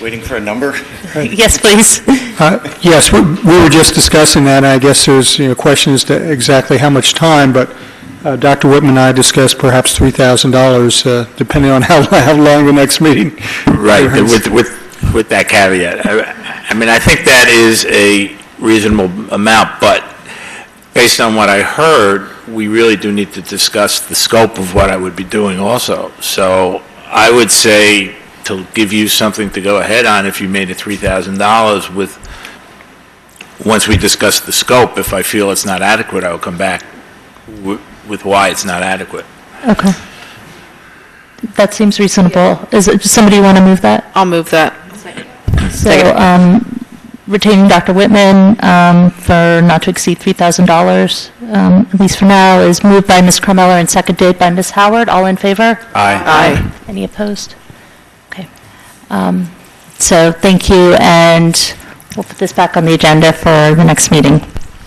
Waiting for a number? Yes, please. Yes, we were just discussing that, and I guess there's, questions to exactly how much time, but Dr. Whitman and I discussed perhaps $3,000, depending on how long the next meeting. Right, with that caveat. I think that is a reasonable amount, but based on what I heard, we really do need to discuss the scope of what I would be doing also. So I would say to give you something to go ahead on if you made it $3,000 once we discuss the scope. If I feel it's not adequate, I'll come back with why it's not adequate. Okay. That seems reasonable. Does somebody want to move that? I'll move that. So, retaining Dr. Whitman for not to exceed $3,000, at least for now, is moved by Ms. Carmella and seconded by Ms. Howard. All in favor? Aye. Any opposed? Okay. So, thank you, and we'll put this back on the agenda for the next meeting.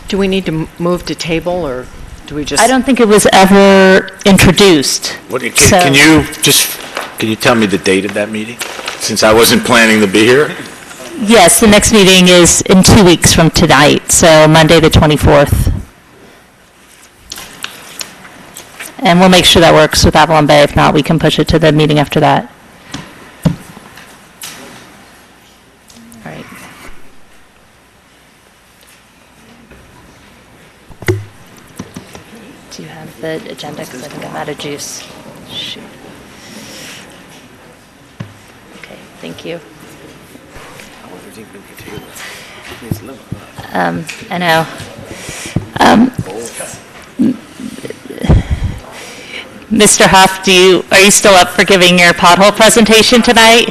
Do we need to move to table, or do we just? I don't think it was ever introduced. Can you tell me the date of that meeting, since I wasn't planning to be here? Yes, the next meeting is in 2 weeks from tonight, so Monday the 24th. And we'll make sure that works with Avalon Bay. If not, we can push it to the meeting after that. All right. Do you have the agenda? Because I think I'm out of juice. Shoot. Okay, thank you. I know. Mr. Huff, are you still up for giving your pothole presentation tonight?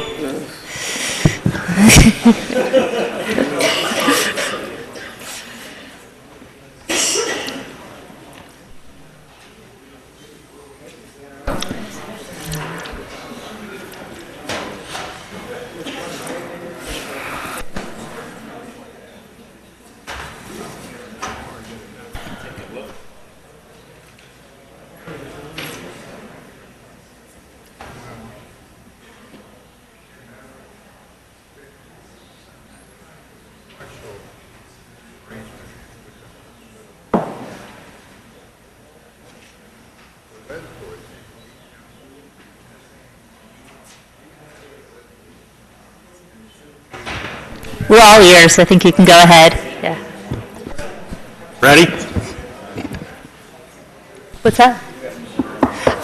We're all ears. I think you can go ahead. Yeah. Ready? What's that?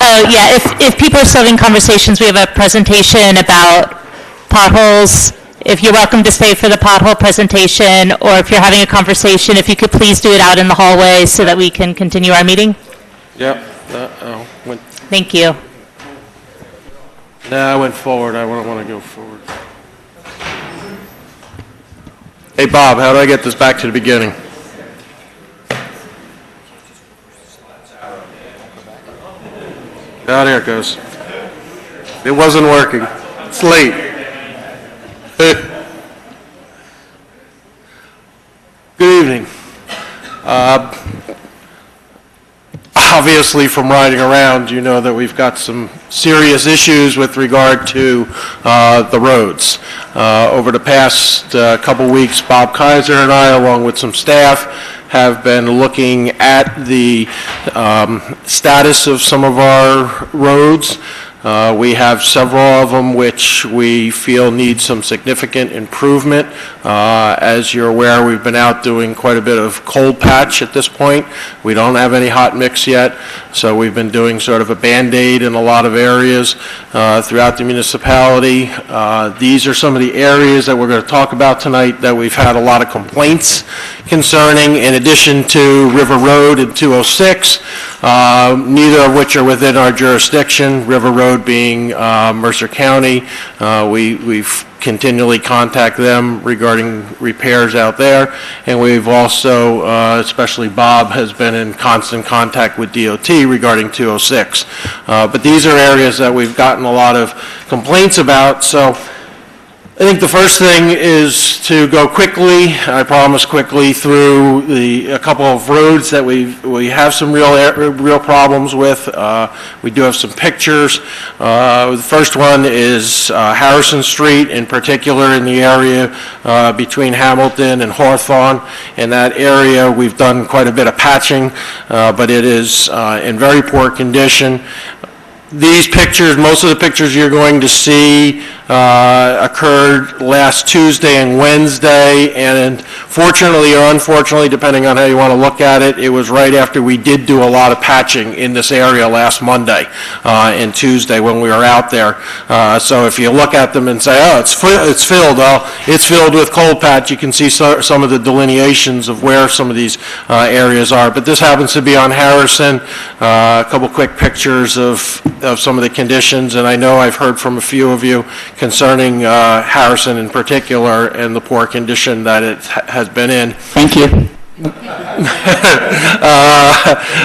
Oh, yeah. If people are still having conversations, we have a presentation about potholes. If you're welcome to stay for the pothole presentation, or if you're having a conversation, if you could please do it out in the hallway so that we can continue our meeting. Yep. Thank you. No, I went forward. I don't want to go forward. Hey, Bob, how do I get this back to the beginning? Oh, there it goes. It wasn't working. It's late. Good evening. Obviously, from riding around, you know that we've got some serious issues with regard to the roads. Over the past couple weeks, Bob Kaiser and I, along with some staff, have been looking at the status of some of our roads. We have several of them which we feel need some significant improvement. As you're aware, we've been out doing quite a bit of cold patch at this point. We don't have any hot mix yet, so we've been doing sort of a Band-Aid in a lot of areas throughout the municipality. These are some of the areas that we're going to talk about tonight that we've had a lot of complaints concerning, in addition to River Road and 206, neither of which are within our jurisdiction. River Road being Mercer County. We've continually contact them regarding repairs out there, and we've also, especially Bob, has been in constant contact with DOT regarding 206. But these are areas that we've gotten a lot of complaints about, so I think the first thing is to go quickly, I promise quickly, through a couple of roads that we have some real problems with. We do have some pictures. The first one is Harrison Street, in particular in the area between Hamilton and Hawthorne. In that area, we've done quite a bit of patching, but it is in very poor condition. These pictures, most of the pictures you're going to see occurred last Tuesday and Wednesday, and fortunately or unfortunately, depending on how you want to look at it, it was right after we did do a lot of patching in this area last Monday and Tuesday when we were out there. So if you look at them and say, oh, it's filled, well, it's filled with cold patch. You can see some of the delineations of where some of these areas are. But this happens to be on Harrison. A couple quick pictures of some of the conditions, and I know I've heard from a few of you concerning Harrison in particular and the poor condition that it has been in. Thank you.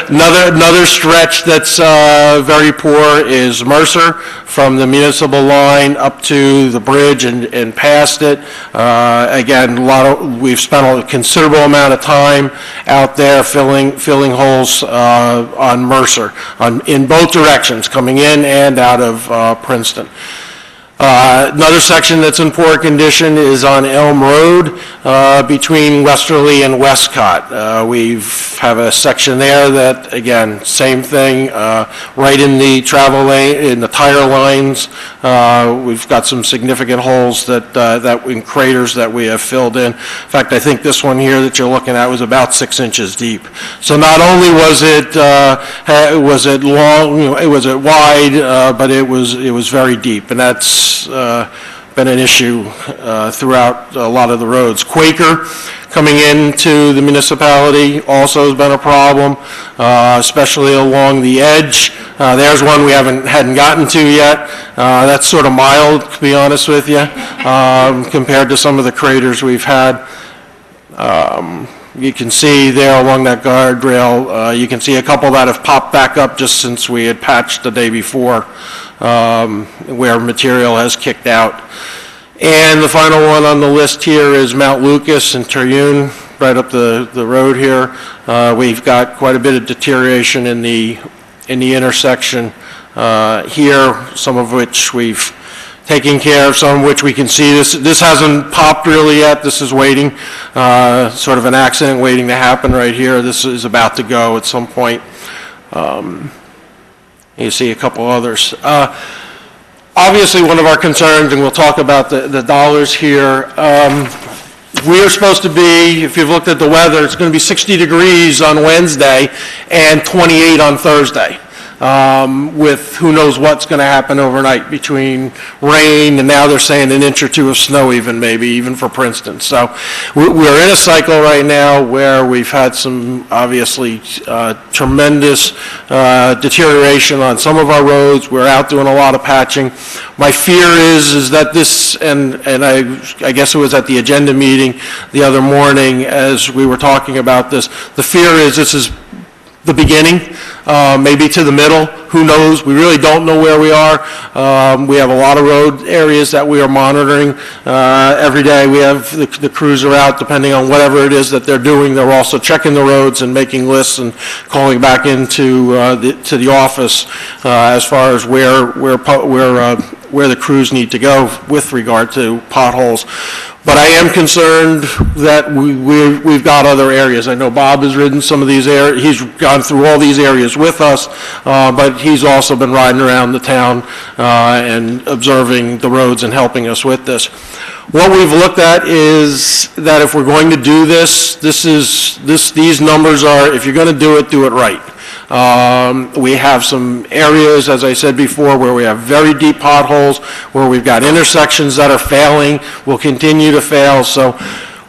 Another stretch that's very poor is Mercer, from the municipal line up to the bridge and past it. Again, we've spent a considerable amount of time out there filling holes on Mercer, in both directions, coming in and out of Princeton. Another section that's in poor condition is on Elm Road between Westerly and Westcott. We have a section there that, again, same thing, right in the travel lane, in the tire lines. We've got some significant holes that in craters that we have filled in. In fact, I think this one here that you're looking at was about 6 inches deep. So not only was it long, it was wide, but it was very deep, and that's been an issue throughout a lot of the roads. Quaker coming into the municipality also has been a problem, especially along the edge. There's one we hadn't gotten to yet. That's sort of mild, to be honest with you, compared to some of the craters we've had. You can see there along that guardrail, you can see a couple that have popped back up just since we had patched the day before, where material has kicked out. And the final one on the list here is Mount Lucas and Terhune, right up the road here. We've got quite a bit of deterioration in the intersection here, some of which we've taken care of, some of which we can see. This hasn't popped really yet. This is waiting, sort of an accident waiting to happen right here. This is about to go at some point. You see a couple others. Obviously, one of our concerns, and we'll talk about the dollars here, we are supposed to be, if you've looked at the weather, it's going to be 60 degrees on Wednesday and 28 on Thursday, with who knows what's going to happen overnight between rain and now they're saying an inch or two of snow even for Princeton. So we're in a cycle right now where we've had some obviously tremendous deterioration on some of our roads. We're out doing a lot of patching. My fear is that this, and I guess it was at the agenda meeting the other morning as we were talking about this, the fear is this is the beginning, maybe to the middle, who knows? We really don't know where we are. We have a lot of road areas that we are monitoring every day. We have the crews are out, depending on whatever it is that they're doing. They're also checking the roads and making lists and calling back into to the office as far as where the crews need to go with regard to potholes. But I am concerned that we've got other areas. I know Bob has ridden some of these areas. He's gone through all these areas with us, but he's also been riding around the town and observing the roads and helping us with this. What we've looked at is that if we're going to do this, these numbers are, if you're going to do it right. We have some areas, as I said before, where we have very deep potholes, where we've got intersections that are failing, will continue to fail. So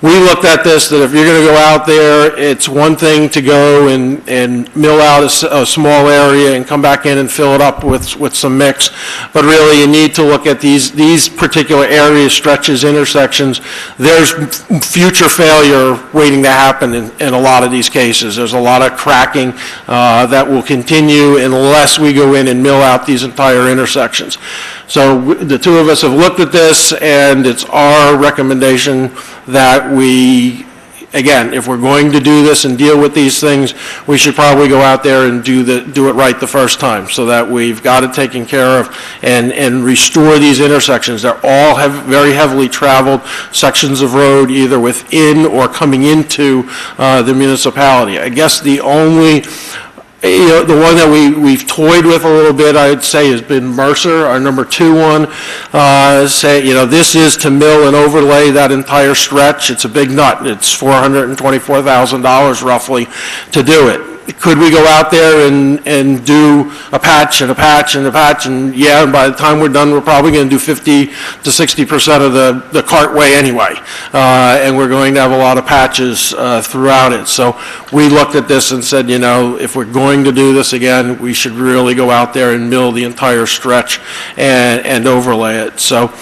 we looked at this, that if you're going to go out there, it's one thing to go and mill out a small area and come back in and fill it up with some mix. But really, you need to look at these particular areas, stretches, intersections. There's future failure waiting to happen in a lot of these cases. There's a lot of cracking that will continue unless we go in and mill out these entire intersections. So the two of us have looked at this, and it's our recommendation that we, again, if we're going to do this and deal with these things, we should probably go out there and do it right the first time, so that we've got it taken care of and restore these intersections. They're all very heavily traveled sections of road, either within or coming into the municipality. I guess the only the one that we've toyed with a little bit, I'd say, has been Mercer, our number 2 one. This is to mill and overlay that entire stretch. It's a big nut. It's $424,000 roughly to do it. Could we go out there and do a patch and a patch and a patch? And yeah, and by the time we're done, we're probably going to do 50 to 60% of the cartway anyway. And we're going to have a lot of patches throughout it. So we looked at this and said, if we're going to do this again, we should really go out there and mill the entire stretch and overlay it. So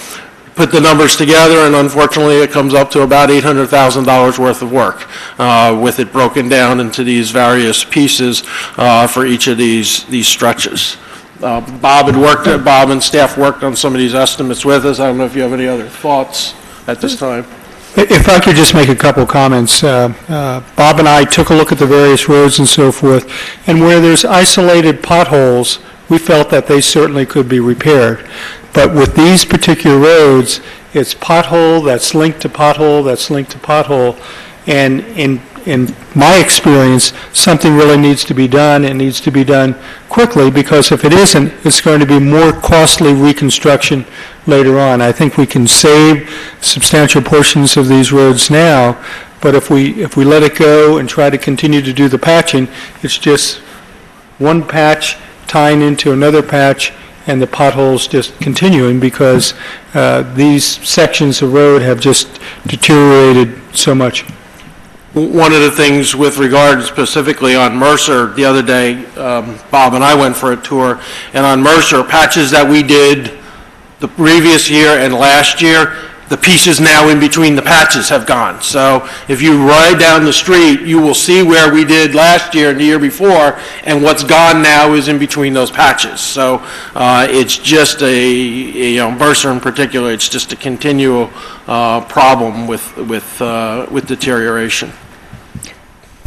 put the numbers together, and unfortunately it comes up to about $800,000 worth of work with it broken down into these various pieces for each of these stretches. Bob and staff worked on some of these estimates with us. I don't know if you have any other thoughts at this time. If I could just make a couple comments. Bob and I took a look at the various roads and so forth, and where there's isolated potholes, we felt that they certainly could be repaired. But with these particular roads, it's pothole that's linked to pothole that's linked to pothole. And in my experience, something really needs to be done. It needs to be done quickly, because if it isn't, it's going to be more costly reconstruction later on. I think we can save substantial portions of these roads now, but if we let it go and try to continue to do the patching, it's just one patch tying into another patch, and the potholes just continuing because these sections of road have just deteriorated so much. One of the things with regard specifically on Mercer, the other day, Bob and I went for a tour, and on Mercer, patches that we did the previous year and last year, the pieces now in between the patches have gone. So if you ride down the street, you will see where we did last year and the year before, and what's gone now is in between those patches. So it's just Mercer in particular, it's just a continual problem with deterioration.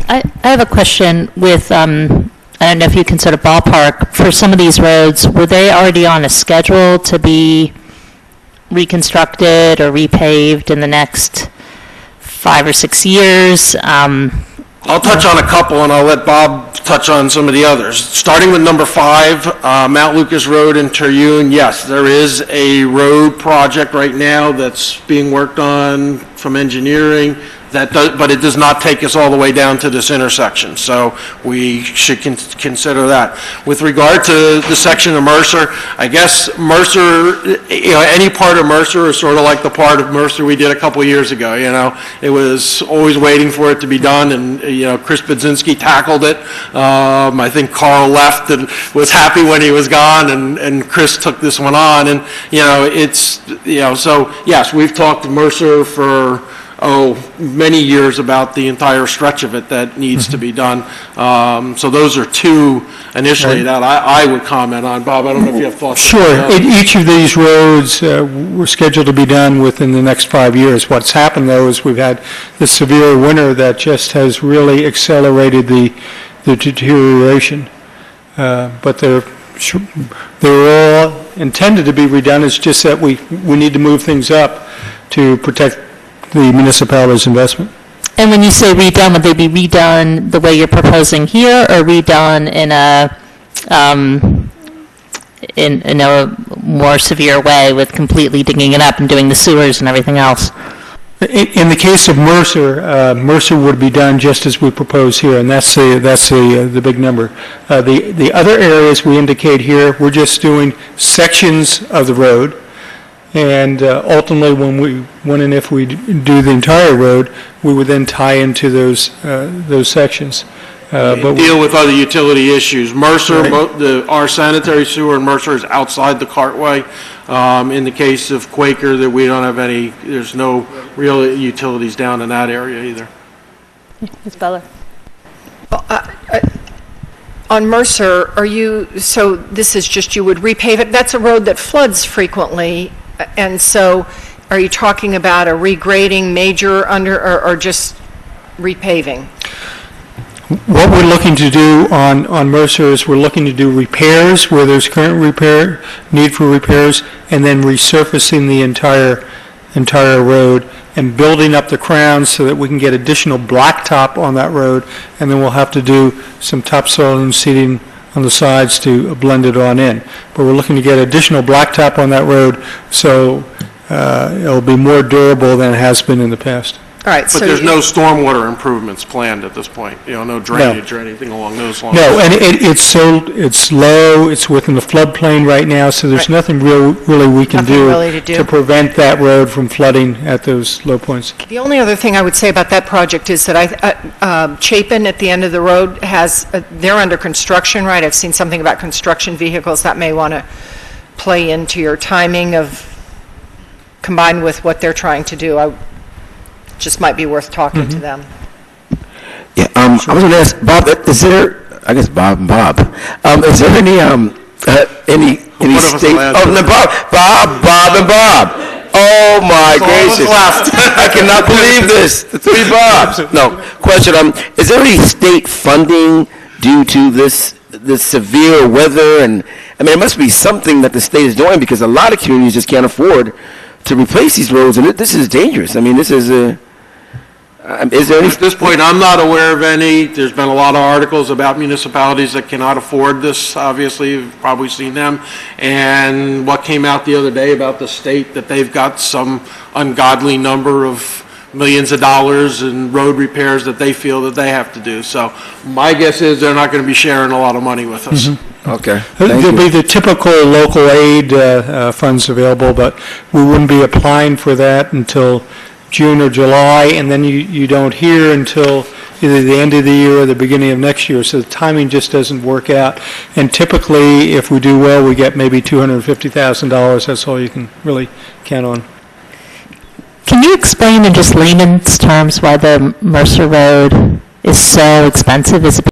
I have a question with, I don't know if you can sort of ballpark, for some of these roads, were they already on a schedule to be reconstructed or repaved in the next 5 or 6 years? I'll touch on a couple, and I'll let Bob touch on some of the others. Starting with number 5, Mount Lucas Road in Terhune, yes, there is a road project right now that's being worked on from engineering, but it does not take us all the way down to this intersection, so we should consider that. With regard to the section of Mercer, I guess Mercer, any part of Mercer is sort of like the part of Mercer we did a couple of years ago, It was always waiting for it to be done, and, Chris Budzinski tackled it. I think Carl left and was happy when he was gone, and Chris took this one on, and, so, yes, we've talked to Mercer for many years about the entire stretch of it that needs to be done. So those are two initially that I would comment on. Bob, I don't know if you have thoughts. Sure. Each of these roads were scheduled to be done within the next 5 years. What's happened, though, is we've had this severe winter that just has really accelerated the deterioration. But they're all intended to be redone. It's just that we need to move things up to protect the municipality's investment. And when you say redone, would they be redone the way you're proposing here, or redone in a more severe way with completely digging it up and doing the sewers and everything else? In the case of Mercer, Mercer would be done just as we propose here, and that's the big number. The other areas we indicate here, we're just doing sections of the road. And ultimately, when and if we do the entire road, we would then tie into those sections. But deal with other utility issues. Mercer, our sanitary sewer in Mercer is outside the cartway. In the case of Quaker, that we don't have there's no real utilities down in that area either. Ms. Beller. On Mercer, so this is just you would repave it? That's a road that floods frequently. And so are you talking about a regrading major or just repaving? What we're looking to do on Mercer is we're looking to do repairs where there's current need for repairs, and then resurfacing the entire road and building up the crown so that we can get additional blacktop on that road, and then we'll have to do some topsoil and seeding on the sides to blend it on in. But we're looking to get additional blacktop on that road so it'll be more durable than it has been in the past. All right. But there's no stormwater improvements planned at this point, no drainage or anything along those lines. No, and it's low, it's within the floodplain right now, so there's nothing really we can do to prevent that road from flooding at those low points. The only other thing I would say about that project is that Chapin at the end of the road they're under construction, right? I've seen something about construction vehicles that may want to play into your timing combined with what they're trying to do. Just might be worth talking to them. Yeah, I was going to ask Bob. Is there? I guess Bob and Bob. Is there any state? Oh, no, Bob and Bob. Oh my gracious! I cannot believe this. The 3 Bobs. No question. Is there any state funding due to this severe weather? And I mean, it must be something that the state is doing because a lot of communities just can't afford to replace these roads, and this is dangerous. I mean, this is a. Is there any? At this point, I'm not aware of any. There's been a lot of articles about municipalities that cannot afford this. Obviously, you've probably seen them. And what came out the other day about the state that they've got some ungodly number of millions of dollars in road repairs that they feel that they have to do. So my guess is they're not going to be sharing a lot of money with us. Mm-hmm. Okay. There'll be the typical local aid funds available, but we wouldn't be applying for that until June or July, and then you don't hear until either the end of the year or the beginning of next year, so the timing just doesn't work out. And typically, if we do well, we get maybe $250,000. That's all you can really count on. Can you explain in just layman's terms why the Mercer Road is so expensive? Is it